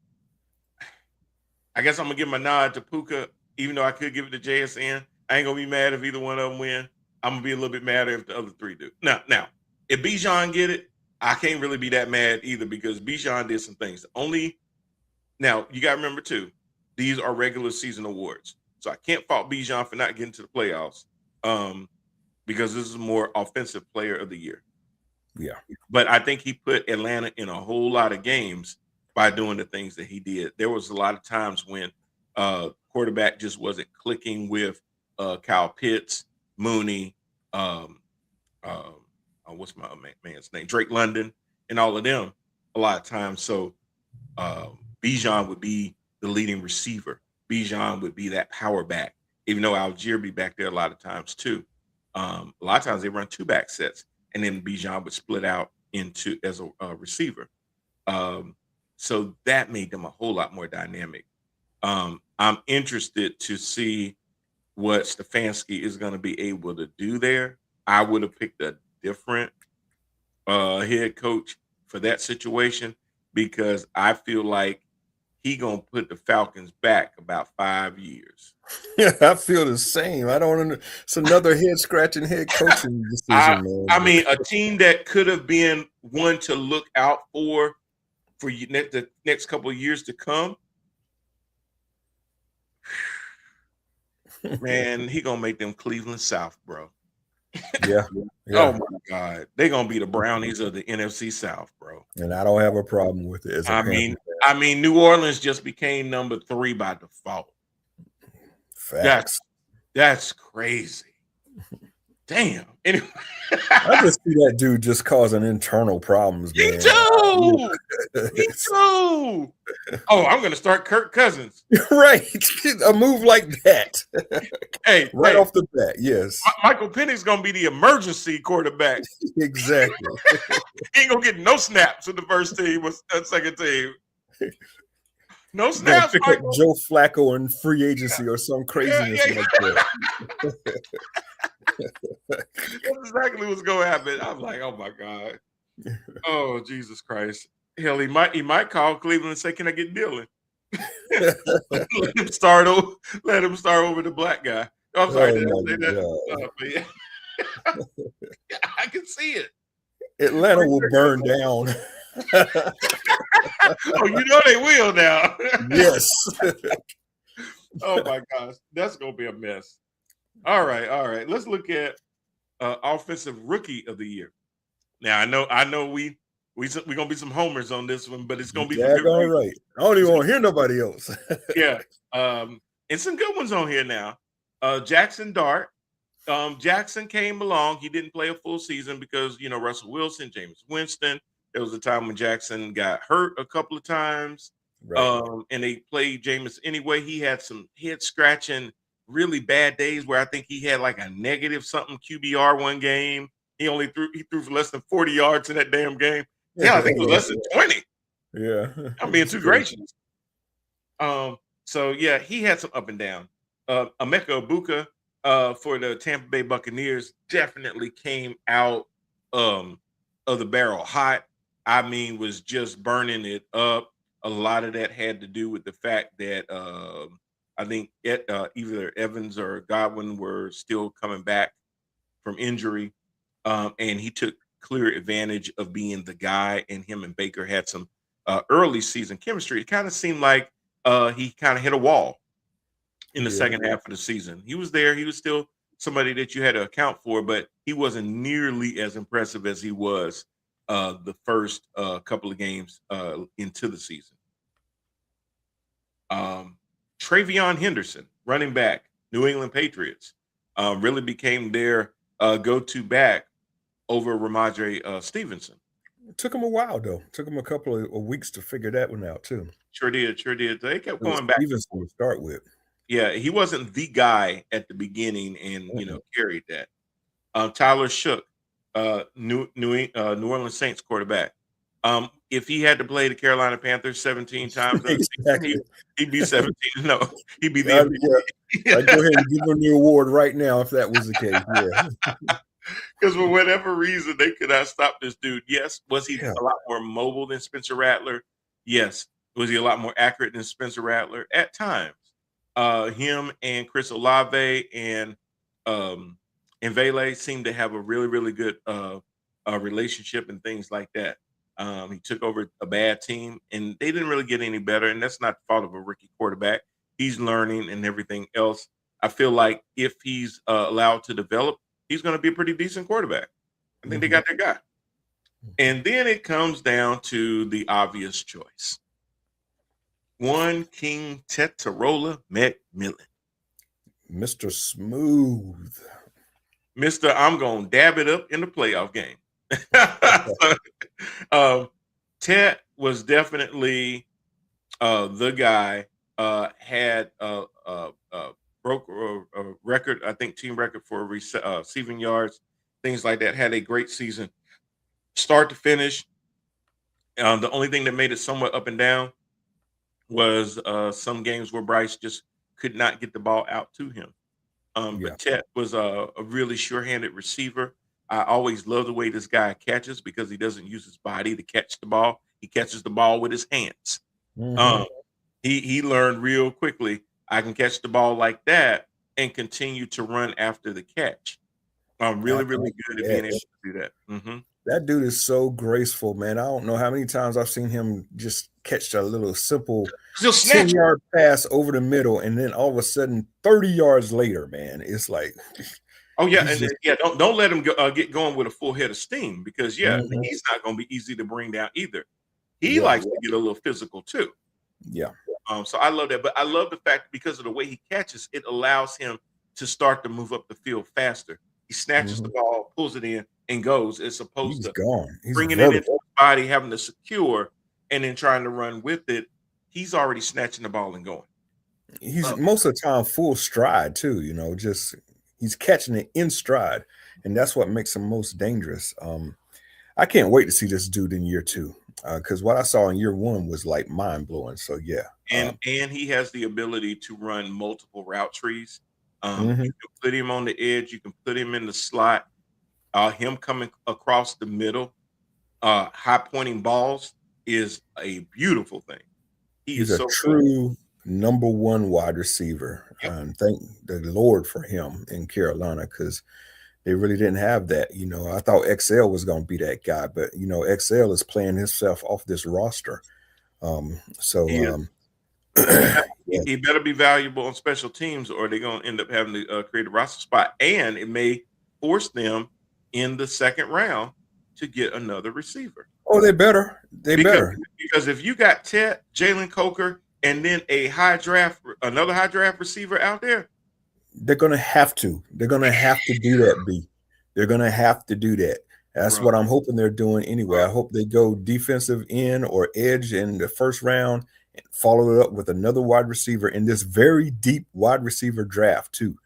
I guess I'm gonna give my nod to Puka, even though I could give it to JSN. I ain't gonna be mad if either one of them win. I'm gonna be a little bit madder if the other three do. Now, if Bijan get it, I can't really be that mad either because Bijan did some things. Now you gotta remember too, these are regular season awards. So I can't fault Bijan for not getting to the playoffs. Because this is more offensive player of the year. Yeah. But I think he put Atlanta in a whole lot of games by doing the things that he did. There was a lot of times when quarterback just wasn't clicking with Kyle Pitts, Mooney, what's my man's name? Drake London, and all of them a lot of times. So Bijan would be the leading receiver. Bijan would be that power back, even though Algier be back there a lot of times too. A lot of times they run two back sets, and then Bijan would split out into as a receiver. So that made them a whole lot more dynamic. I'm interested to see what Stefanski is going to be able to do there. I would have picked a different head coach for that situation because I feel like he gonna put the Falcons back about 5 years. Yeah, I feel the same. I don't. It's another head scratching head coaching decision, man. I mean, a team that could have been one to look out for the next couple of years to come. Man, he gonna make them Cleveland South, bro. Yeah. Oh my God, they gonna be the Brownies of the NFC South, bro. And I don't have a problem with it. As a I mean, New Orleans just became number 3 by default. Facts. That's crazy. Damn. Anyway, I just see that dude just causing internal problems, man. Me too. Me too. Oh, I'm gonna start Kirk Cousins. Right. A move like that. Hey, right off the bat, yes. Michael Penix's gonna be the emergency quarterback. Exactly. He ain't gonna get no snaps with the first team or second team. No snaps. Pick up Joe Flacco in free agency or some craziness like that. That's exactly what's gonna happen. I'm like, oh my God. Oh, Jesus Christ. Hell, he might call Cleveland and say, "Can I get Dylan?" Let him start over the black guy. I'm sorry. But yeah. I can see it. Atlanta will burn down. Oh, you know they will now. Yes. Oh my gosh, that's gonna be a mess. All right. Let's look at offensive rookie of the year. Now I know we're gonna be some homers on this one, but it's gonna be all right. I don't even want to hear nobody else. Yeah. And some good ones on here now. Jackson Dart. Jackson came along. He didn't play a full season because Russell Wilson, James Winston. There was a time when Jackson got hurt a couple of times. Right. And they played Jameis anyway. He had some head scratching, really bad days where I think he had like a negative something QBR one game. He threw for less than 40 yards in that damn game. Yeah, I think it was less than 20. Yeah. I'm being too gracious. So yeah, he had some up and down. Emeka Egbuka for the Tampa Bay Buccaneers definitely came out of the barrel hot. I mean, was just burning it up. A lot of that had to do with the fact that I think either Evans or Godwin were still coming back from injury, and he took clear advantage of being the guy, and him and Baker had some early season chemistry. It kind of seemed like he kind of hit a wall. in the second half of the season. He was there. He was still somebody that you had to account for, but he wasn't nearly as impressive as he was the first couple of games into the season. Travion Henderson, running back, New England Patriots, really became their go-to back over Ramondre Stevenson. It took him a while, though. It took him a couple of weeks to figure that one out, too. Sure did. They kept It was going back. Stevenson to start with. Yeah, he wasn't the guy at the beginning, and carried that. Tyler Shook, New Orleans Saints quarterback. If he had to play the Carolina Panthers 17 times, Exactly. he'd be 17. No, he'd be the MVP. I'd go ahead and give him the award right now if that was the case. Yeah. Because for whatever reason, they could not stop this dude. Yes. Was he a lot more mobile than Spencer Rattler? Yes. Was he a lot more accurate than Spencer Rattler? At times. Him and Chris Olave and Vele seemed to have a really, really good relationship and things like that. He took over a bad team, and they didn't really get any better, and that's not the fault of a rookie quarterback. He's learning and everything else. I feel like if he's allowed to develop, he's going to be a pretty decent quarterback. I think they got their guy. And then it comes down to the obvious choice. One King Tetarola McMillan. Mr. Smooth. Mr. I'm going to dab it up in the playoff game. Tet was definitely the guy. Had broke a record, I think team record for receiving yards, things like that. Had a great season, start to finish. The only thing that made it somewhat up and down was some games where Bryce just could not get the ball out to him. But Tet was a really sure-handed receiver. I always love the way this guy catches because he doesn't use his body to catch the ball. He catches the ball with his hands. He learned real quickly, I can catch the ball like that and continue to run after the catch. I'm really good at being able to do that. That dude is so graceful, man. I don't know how many times I've seen him just catch a little simple 10-yard pass over the middle, and then all of a sudden, 30 yards later, man, it's like, oh yeah, and don't let him get going with a full head of steam because he's not going to be easy to bring down either. He likes to get a little physical too. Yeah. So I love that, but I love the fact because of the way he catches, it allows him to start to move up the field faster. He snatches the ball, pulls it in, and goes as opposed to bringing it into his body, having to secure, and then trying to run with it. He's already snatching the ball and going. He's most of the time full stride too, just he's catching it in stride, and that's what makes him most dangerous. I can't wait to see this dude in year 2 because what I saw in year 1 was like mind-blowing. So yeah. And he has the ability to run multiple route trees. You can put him on the edge. You can put him in the slot. Him coming across the middle, high pointing balls is a beautiful thing. He's a true number 1 wide receiver. And thank the Lord for him in Carolina because they really didn't have that. I thought XL was going to be that guy, but XL is playing himself off this roster. He better be valuable on special teams or they're going to end up having to create a roster spot. And it may force them in the second round to get another receiver. Oh, they better. Because if you got Ted, Jalen Coker, and then another high draft receiver out there, they're going to have to. They're going to have to do that, B. They're going to have to do that. That's what I'm hoping they're doing anyway. I hope they go defensive end or edge in the first round and follow it up with another wide receiver in this very deep wide receiver draft too.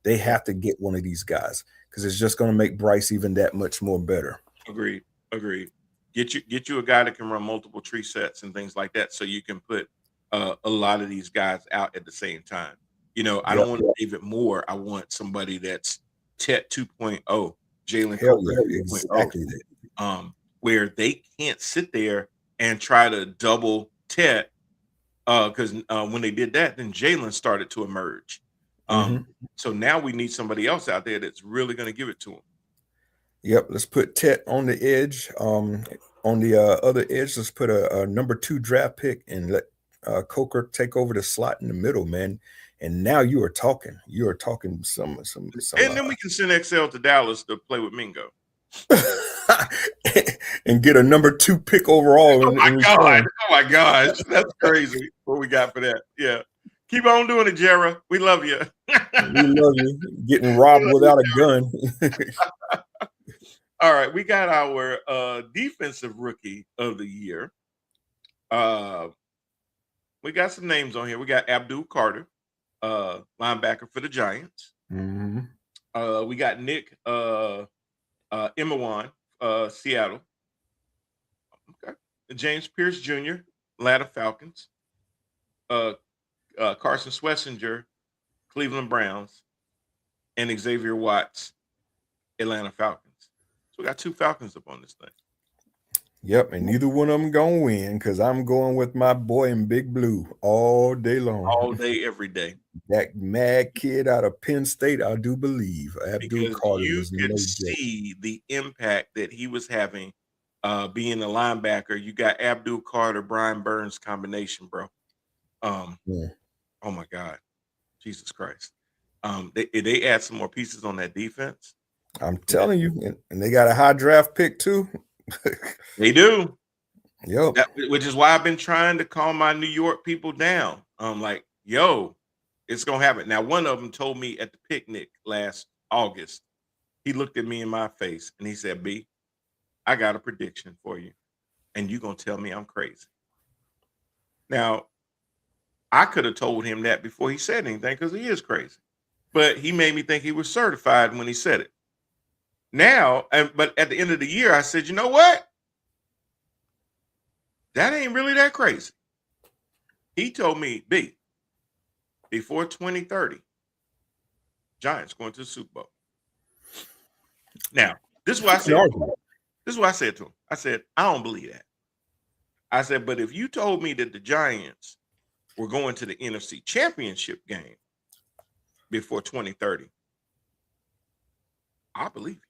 They have to get one of these guys because it's just going to make Bryce even that much more better. Agreed. Get you a guy that can run multiple tree sets and things like that so you can put a lot of these guys out at the same time. I don't want David Moore. I want somebody that's Tet 2.0, Jalen Coker 2.0, where they can't sit there and try to double Tet because when they did that, then Jalen started to emerge. So now we need somebody else out there that's really going to give it to him. Yep, let's put Tet on the edge. On the other edge, let's put a number 2 draft pick and let Coker take over the slot in the middle, man. And now you are talking. You are talking some And then we can send XL to Dallas to play with Mingo. and get a number 2 pick overall. Oh my gosh, that's crazy. What we got for that? Yeah, keep on doing it, Jera. We love you. We love you. Getting robbed without a gun. All right, we got our defensive rookie of the year. We got some names on here. We got Abdul Carter, linebacker for the Giants. Mm-hmm. We got Nick Imawan, Seattle. Okay. James Pierce Jr., Atlanta Falcons. Carson Schlesinger, Cleveland Browns, and Xavier Watts, Atlanta Falcons. So we got 2 Falcons up on this thing. Yep, and neither one of them gonna win because I'm going with my boy in Big Blue all day long. All day, every day. That mad kid out of Penn State, I do believe. Abdul Because Carter you was could no joke. see the impact that he was having being a linebacker. You got Abdul Carter, Brian Burns combination, bro. Yeah. Oh my God. Jesus Christ. They add some more pieces on that defense. I'm telling you, and they got a high draft pick too. They do. Yep. Which is why I've been trying to calm my New York people down. Like, yo, it's gonna happen. Now, one of them told me at the picnic last August, he looked at me in my face and he said, B, I got a prediction for you, and you're gonna tell me I'm crazy. Now, I could have told him that before he said anything because he is crazy. But he made me think he was certified when he said it. Now, but at the end of the year, I said, you know what? That ain't really that crazy. He told me, B, before 2030, Giants going to the Super Bowl. Now, this is what I said. This is what I said to him. I said, I don't believe that. I said, but if you told me that the Giants were going to the NFC Championship game before 2030, I believe you.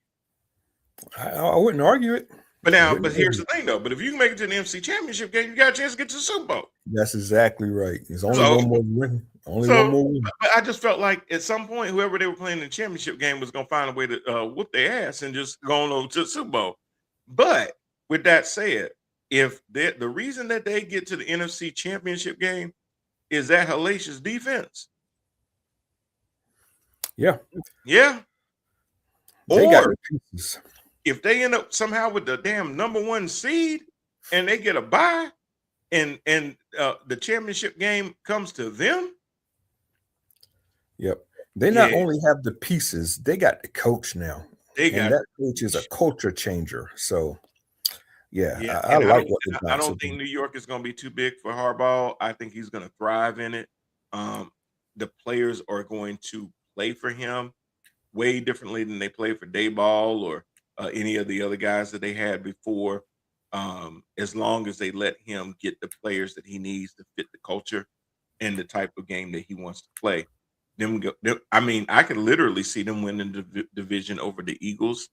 I wouldn't argue it. But here's the thing, though. But if you can make it to the NFC Championship game, you got a chance to get to the Super Bowl. That's exactly right. There's only one more win. One more win. But I just felt like at some point, whoever they were playing in the championship game was going to find a way to whoop their ass and just go on over to the Super Bowl. But with that said, if the reason that they get to the NFC Championship game is that hellacious defense. Yeah. Yeah. They got Or pieces. if they end up somehow with the damn number 1 seed and they get a bye and the championship game comes to them. Yep. They not only have the pieces, they got the coach now. That coach is a culture changer. So I like what they're doing. I don't think New York is going to be too big for Harbaugh. I think he's going to thrive in it. The players are going to play for him way differently than they play for Dayball or any of the other guys that they had before, as long as they let him get the players that he needs to fit the culture and the type of game that he wants to play. I could literally see them winning the division over the Eagles,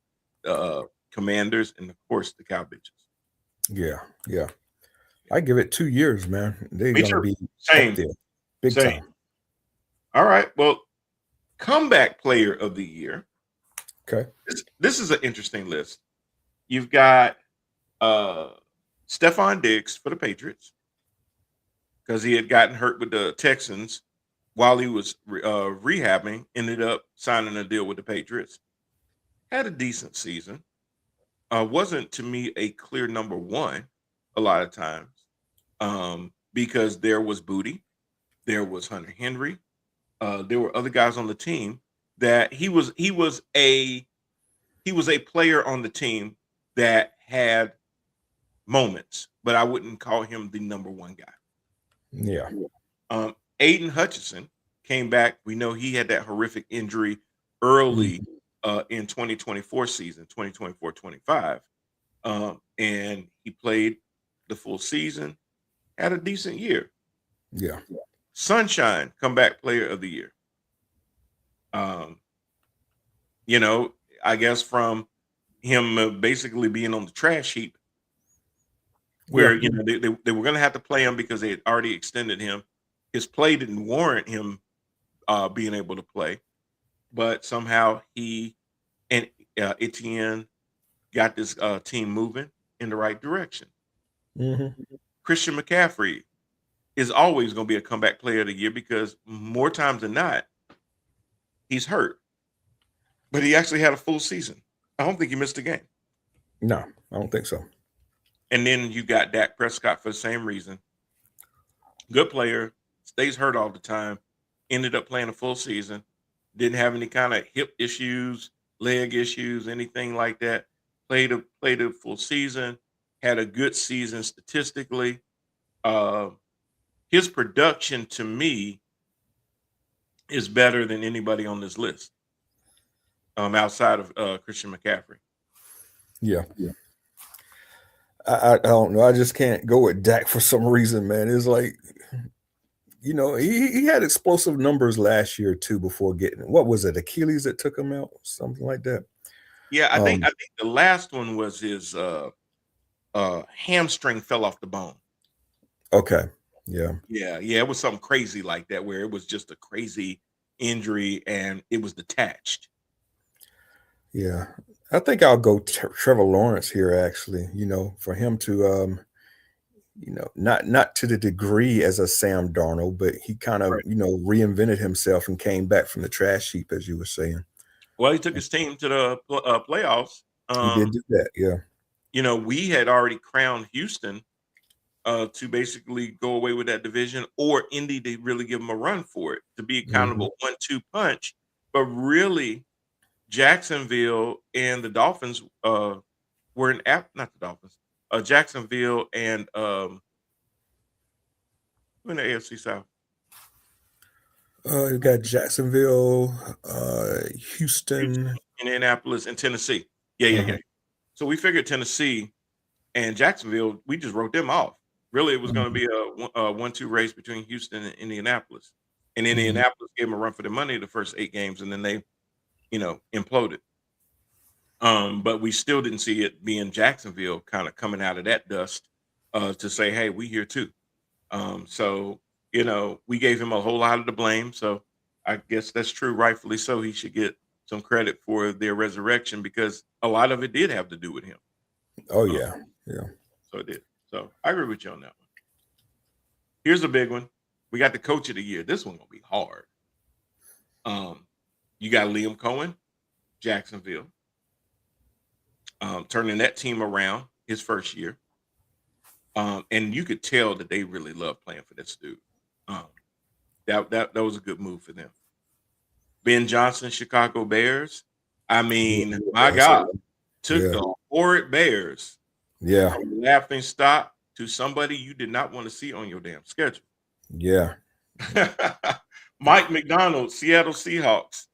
Commanders, and of course the Cowboys. Yeah. I give it 2 years, man. They're going to be Same. up there. Big time. All right. Well, comeback player of the year. Okay. This is an interesting list. You've got Stephon Diggs for the Patriots because he had gotten hurt with the Texans while he was rehabbing, ended up signing a deal with the Patriots. Had a decent season. Wasn't, to me, a clear number 1 a lot of times because there was Booty. There was Hunter Henry. There were other guys on the team that he was a player on the team that had moments, but I wouldn't call him the number 1 guy. Yeah. Aiden Hutchinson came back. We know he had that horrific injury early in 2024 season, 2024-25. And he played the full season, had a decent year. Yeah. Sunshine, comeback player of the year. I guess from him basically being on the trash heap where, they were going to have to play him because they had already extended him. His play didn't warrant him being able to play. But somehow he and Etienne got this team moving in the right direction. Mm-hmm. Christian McCaffrey is always going to be a comeback player of the year because more times than not, he's hurt. But he actually had a full season. I don't think he missed a game. No, I don't think so. And then you got Dak Prescott for the same reason. Good player, stays hurt all the time, ended up playing a full season, didn't have any kind of hip issues, leg issues, anything like that. Played a full season, had a good season statistically. His production to me is better than anybody on this list. Outside of Christian McCaffrey. Yeah. I don't know. I just can't go with Dak for some reason, man. It's like, he had explosive numbers last year too before getting, what was it, Achilles that took him out? Something like that. Yeah, I think the last one was his hamstring fell off the bone. Okay. Yeah. Yeah, it was something crazy like that where it was just a crazy injury and it was detached. Yeah, I think I'll go Trevor Lawrence here. Actually, for him to, not to the degree as a Sam Darnold, but he kind of, Right. Reinvented himself and came back from the trash heap, as you were saying. Well, he took his team to the playoffs. He did do that. Yeah. We had already crowned Houston to basically go away with that division, or Indy to really give them a run for it, to be kind of a 1-2 punch. But really, Jacksonville and the Dolphins were not the Dolphins. Jacksonville and who in the AFC South? You got Jacksonville, Houston, Indianapolis, and Tennessee. Yeah. So we figured Tennessee and Jacksonville, we just wrote them off. Really, it was going to be a 1-2 race between Houston and Indianapolis. And Indianapolis gave them a run for their money the first 8 games, and then they, imploded. But we still didn't see it being Jacksonville kind of coming out of that dust to say, hey, we here too. So, we gave him a whole lot of the blame. So I guess that's true. Rightfully so. He should get some credit for their resurrection because a lot of it did have to do with him. Oh, yeah. Yeah. So it did. So I agree with you on that one. Here's a big one. We got the coach of the year. This one gonna be hard. You got Liam Cohen, Jacksonville, turning that team around his first year. And you could tell that they really love playing for this dude. That was a good move for them. Ben Johnson, Chicago Bears. I mean, my God, took the horrid Bears. Yeah. From laughing stock to somebody you did not want to see on your damn schedule. Yeah. Mike McDonald, Seattle Seahawks.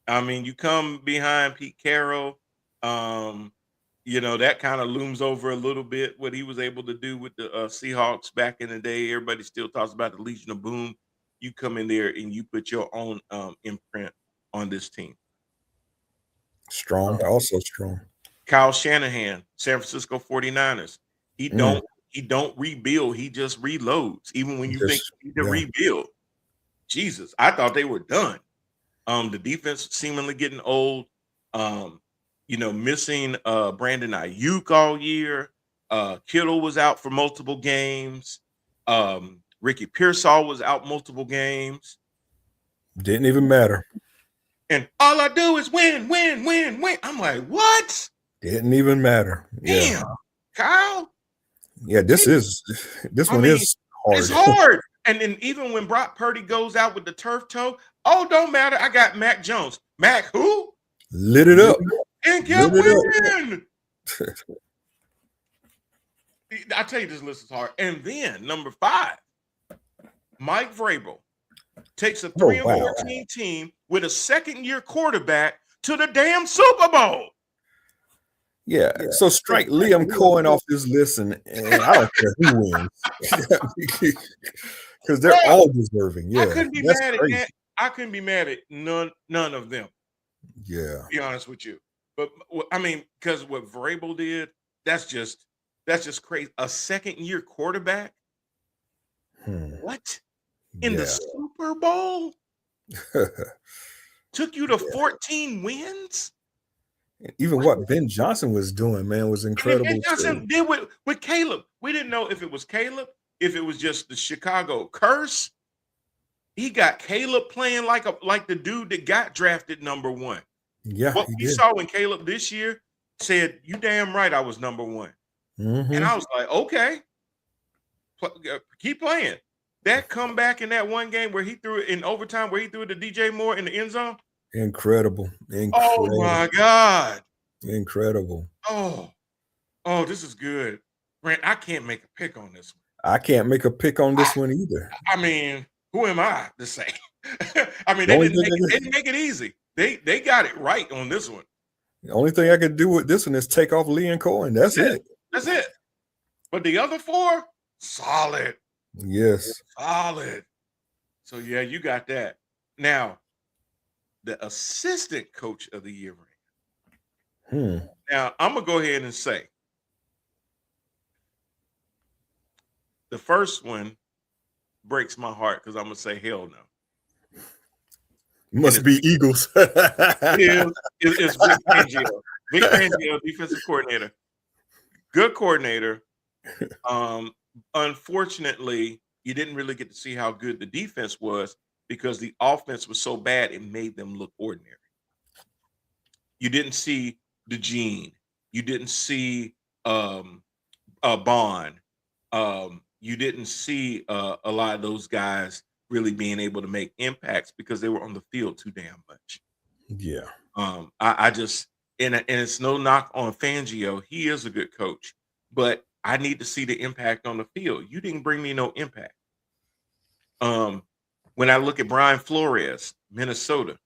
I mean, you come behind Pete Carroll. That kind of looms over a little bit what he was able to do with the Seahawks back in the day. Everybody still talks about the Legion of Boom. You come in there and you put your own imprint on this team. Strong, also strong. Kyle Shanahan, San Francisco 49ers. He don't rebuild. He just reloads. Even when you think you need to rebuild. Jesus, I thought they were done. The defense seemingly getting old. Missing Brandon Ayuk all year. Kittle was out for multiple games. Ricky Pearsall was out multiple games. Didn't even matter. And all I do is win, win, win, win. I'm like, what? Didn't even matter. Damn, Yeah. Kyle. Yeah, this one is hard. It's hard. And then even when Brock Purdy goes out with the turf toe, don't matter. I got Mac Jones. Mac who? Lit it up. And kept winning. I tell you, this list is hard. And then number 5, Mike Vrabel takes a 3-14 team with a second-year quarterback to the damn Super Bowl. Yeah. So strike Liam Cohen off this list, and I don't care who wins, because they're all deserving. Yeah, I couldn't be mad at that. I couldn't be mad at none of them. Yeah, to be honest with you. But I mean, because what Vrabel did, that's just crazy. A second-year quarterback. What? In the Super Bowl? Took you to 14 wins? Even what Ben Johnson was doing, man, was And then Ben incredible Johnson too. did with Caleb. We didn't know if it was Caleb, if it was just the Chicago curse. He got Caleb playing like the dude that got drafted number 1. Yeah, What he we did. saw when Caleb this year said, "You damn right, I was number 1." And I was like, "Okay, keep playing." That comeback in that one game where he threw it in overtime, where he threw it to DJ Moore in the end zone. Incredible. Oh my God! Incredible. Oh, this is good, Brent. I can't make a pick on this one. I can't make a pick on this one either. I mean, who am I to say? I mean, The they only didn't make it easy. They got it right on this one. The only thing I could do with this one is take off Leon Cohen. That's it. That's it. But the other 4, solid. Yes. Solid. So yeah, you got that. Now, the assistant coach of the year. Now, I'm gonna go ahead and say the first one breaks my heart because I'm gonna say hell no. Must be Eagles. It's Vic Fangio. Vic Fangio, defensive coordinator. Good coordinator. Unfortunately, you didn't really get to see how good the defense was because the offense was so bad it made them look ordinary. You didn't see DeJean. You didn't see Bond. You didn't see a lot of those guys really being able to make impacts because they were on the field too damn much. Yeah. I just and it's no knock on Fangio. He is a good coach, but I need to see the impact on the field. You didn't bring me no impact. When I look at Brian Flores, Minnesota,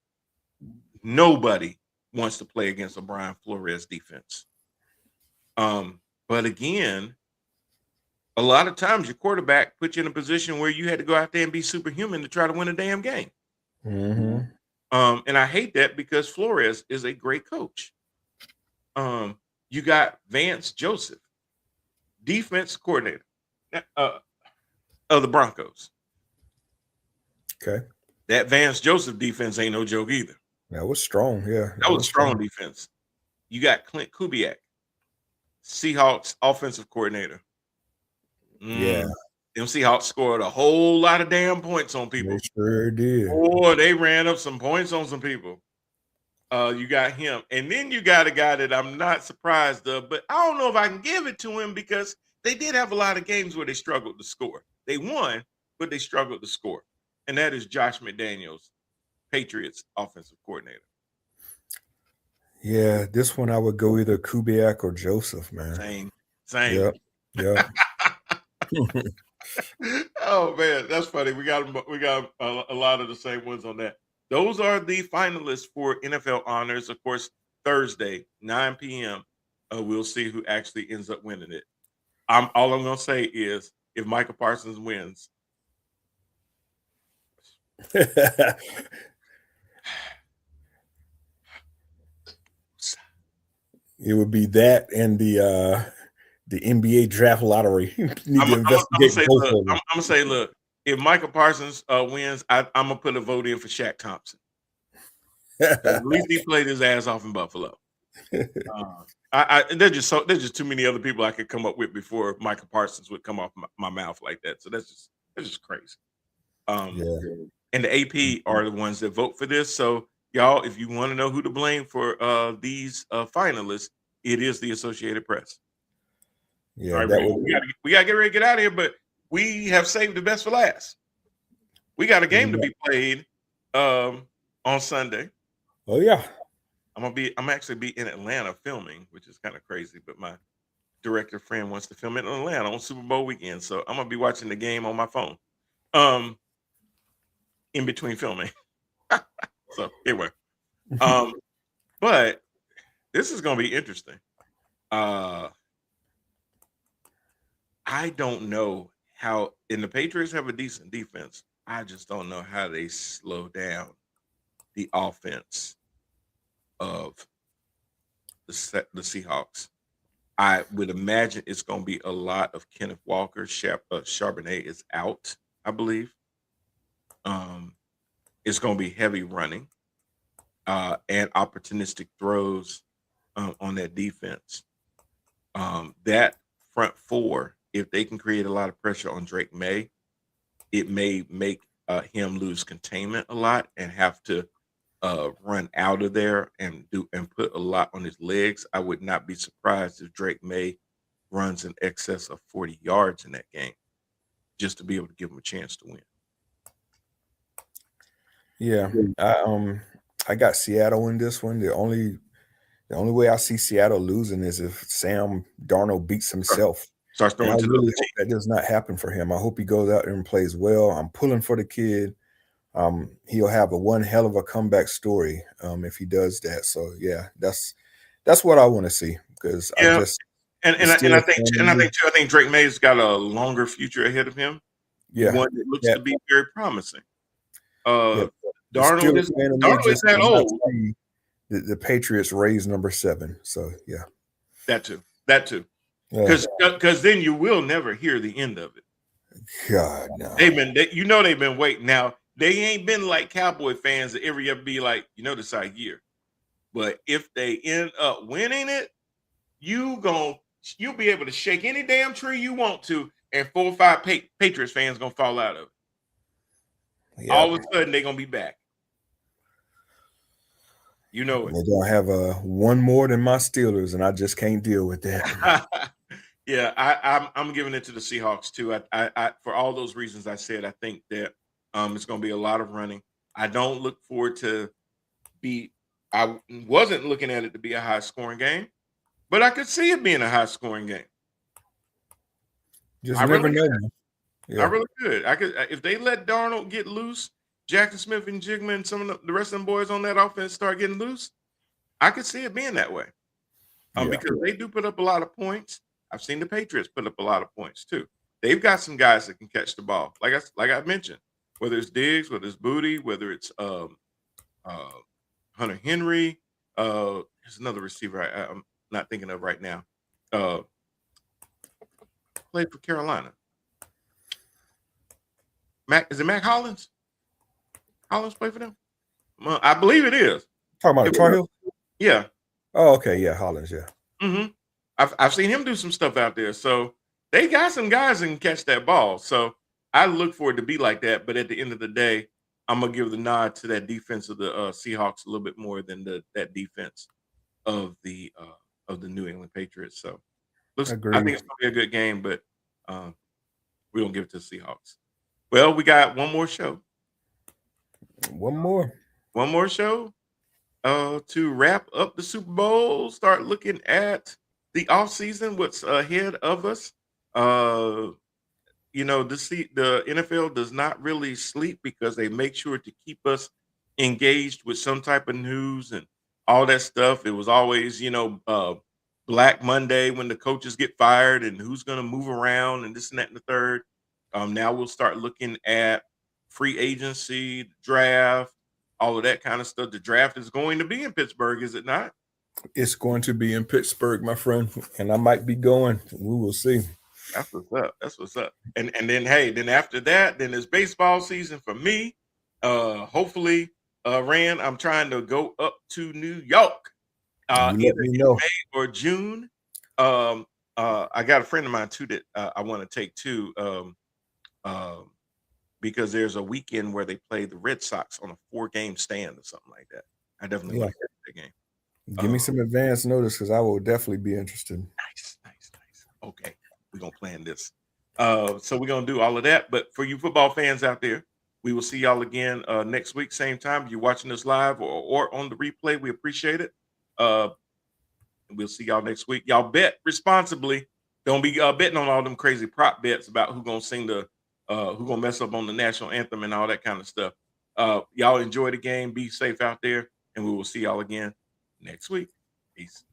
nobody wants to play against a Brian Flores defense. But again, a lot of times your quarterback put you in a position where you had to go out there and be superhuman to try to win a damn game. Mm-hmm. And I hate that because Flores is a great coach. You got Vance Joseph, defense coordinator of the Broncos. Okay. That Vance Joseph defense ain't no joke either. That was strong. Yeah. That was strong defense. You got Clint Kubiak, Seahawks offensive coordinator. Yeah. Them Seahawks scored a whole lot of damn points on people. They sure did. Boy, they ran up some points on some people. You got him. And then you got a guy that I'm not surprised of, but I don't know if I can give it to him because they did have a lot of games where they struggled to score. They won, but they struggled to score. And that is Josh McDaniels, Patriots offensive coordinator. Yeah, this one I would go either Kubiak or Joseph, man. Same. Yep. Oh man, that's funny. We got a lot of the same ones on that. Those are the finalists for NFL honors. Of course, Thursday, 9 p.m. We'll see who actually ends up winning it. All I'm gonna say is if Micah Parsons wins, it would be that and the NBA draft lottery. I'm gonna say, look, if Micah Parsons wins, I'm gonna put a vote in for Shaq Thompson. At least he played his ass off in Buffalo. There's just too many other people I could come up with before Micah Parsons would come off my mouth like that. So that's just crazy. And the AP are the ones that vote for this. So y'all, if you want to know who to blame for these finalists, it is the Associated Press. Yeah, right, we gotta get ready to get out of here, but we have saved the best for last. We got a game to be played on Sunday. Oh yeah. I'm actually be in Atlanta filming, which is kind of crazy, but my director friend wants to film it in Atlanta on Super Bowl weekend. So I'm gonna be watching the game on my phone. In between filming. So anyway. But this is gonna be interesting. I don't know how, and the Patriots have a decent defense. I just don't know how they slow down the offense of the Seahawks. I would imagine it's going to be a lot of Kenneth Walker. Charbonnet is out, I believe. It's going to be heavy running and opportunistic throws on that defense. That front four, if they can create a lot of pressure on Drake May, it may make him lose containment a lot and have to run out of there and put a lot on his legs. I would not be surprised if Drake May runs in excess of 40 yards in that game, just to be able to give him a chance to win. Yeah, I got Seattle in this one. The only way I see Seattle losing is if Sam Darnold beats himself. Starts throwing and I to really the hope that does not happen for him. I hope he goes out there and plays well. I'm pulling for the kid. He'll have one hell of a comeback story if he does that. So yeah, that's what I want to see, because I just I think Drake May's got a longer future ahead of him. Yeah, one that looks to be very promising. Yeah. Darnold is that old. The Patriots raised number 7. So yeah, that too. Because then you will never hear the end of it. God, no. They've been waiting. Now they ain't been like Cowboy fans that every year be like, this our year. But if they end up winning it, you'll be able to shake any damn tree you want to, and 4 or 5 Patriots fans gonna fall out of it. Yeah. All of a sudden they're gonna be back. They're gonna have one more than my Steelers, and I just can't deal with that. Yeah, I'm giving it to the Seahawks too. I for all those reasons I said, I think that it's gonna be a lot of running. I don't look forward to I wasn't looking at it to be a high scoring game, but I could see it being a high scoring game. Just never know. Yeah. I really could. If they let Darnold get loose, Jackson Smith and Jigma and some of the rest of them boys on that offense start getting loose, I could see it being that way. Because they do put up a lot of points. I've seen the Patriots put up a lot of points too. They've got some guys that can catch the ball. Like I mentioned, whether it's Diggs, whether it's Booty, whether it's Hunter Henry. There's another receiver I'm not thinking of right now. Played for Carolina. Is it Mac Hollins? Hollins play for them? Well, I believe it is. Talking about Tar Heel? Yeah. Oh, okay. Yeah, Hollins. Yeah. Mm-hmm. I've seen him do some stuff out there. So they got some guys that can catch that ball. So I look for it to be like that. But at the end of the day, I'm gonna give the nod to that defense of the Seahawks a little bit more than that defense of the New England Patriots. So I think it's gonna be a good game, but we don't give it to the Seahawks. Well, we got one more show. One more show to wrap up the Super Bowl. Start looking at the offseason, what's ahead of us. The NFL does not really sleep because they make sure to keep us engaged with some type of news and all that stuff. It was always, Black Monday when the coaches get fired and who's going to move around and this and that and the third. Now we'll start looking at free agency, the draft, all of that kind of stuff. The draft is going to be in Pittsburgh, is it not? It's going to be in Pittsburgh, my friend, and I might be going. We will see. That's what's up. And then after that, then it's baseball season for me. Hopefully, Rand, I'm trying to go up to New York. Either in May or June. I got a friend of mine too that I want to take too. Because there's a weekend where they play the Red Sox on a 4-game stand or something like that. I definitely want to get that game. Give me some advance notice because I will definitely be interested. Nice. Okay, we're going to plan this. So we're going to do all of that. But for you football fans out there, we will see y'all again next week, same time. If you're watching us live or on the replay, we appreciate it. We'll see y'all next week. Y'all bet responsibly. Don't be betting on all them crazy prop bets about who's going to sing who's going to mess up on the national anthem and all that kind of stuff. Y'all enjoy the game. Be safe out there. And we will see y'all again next week. Peace.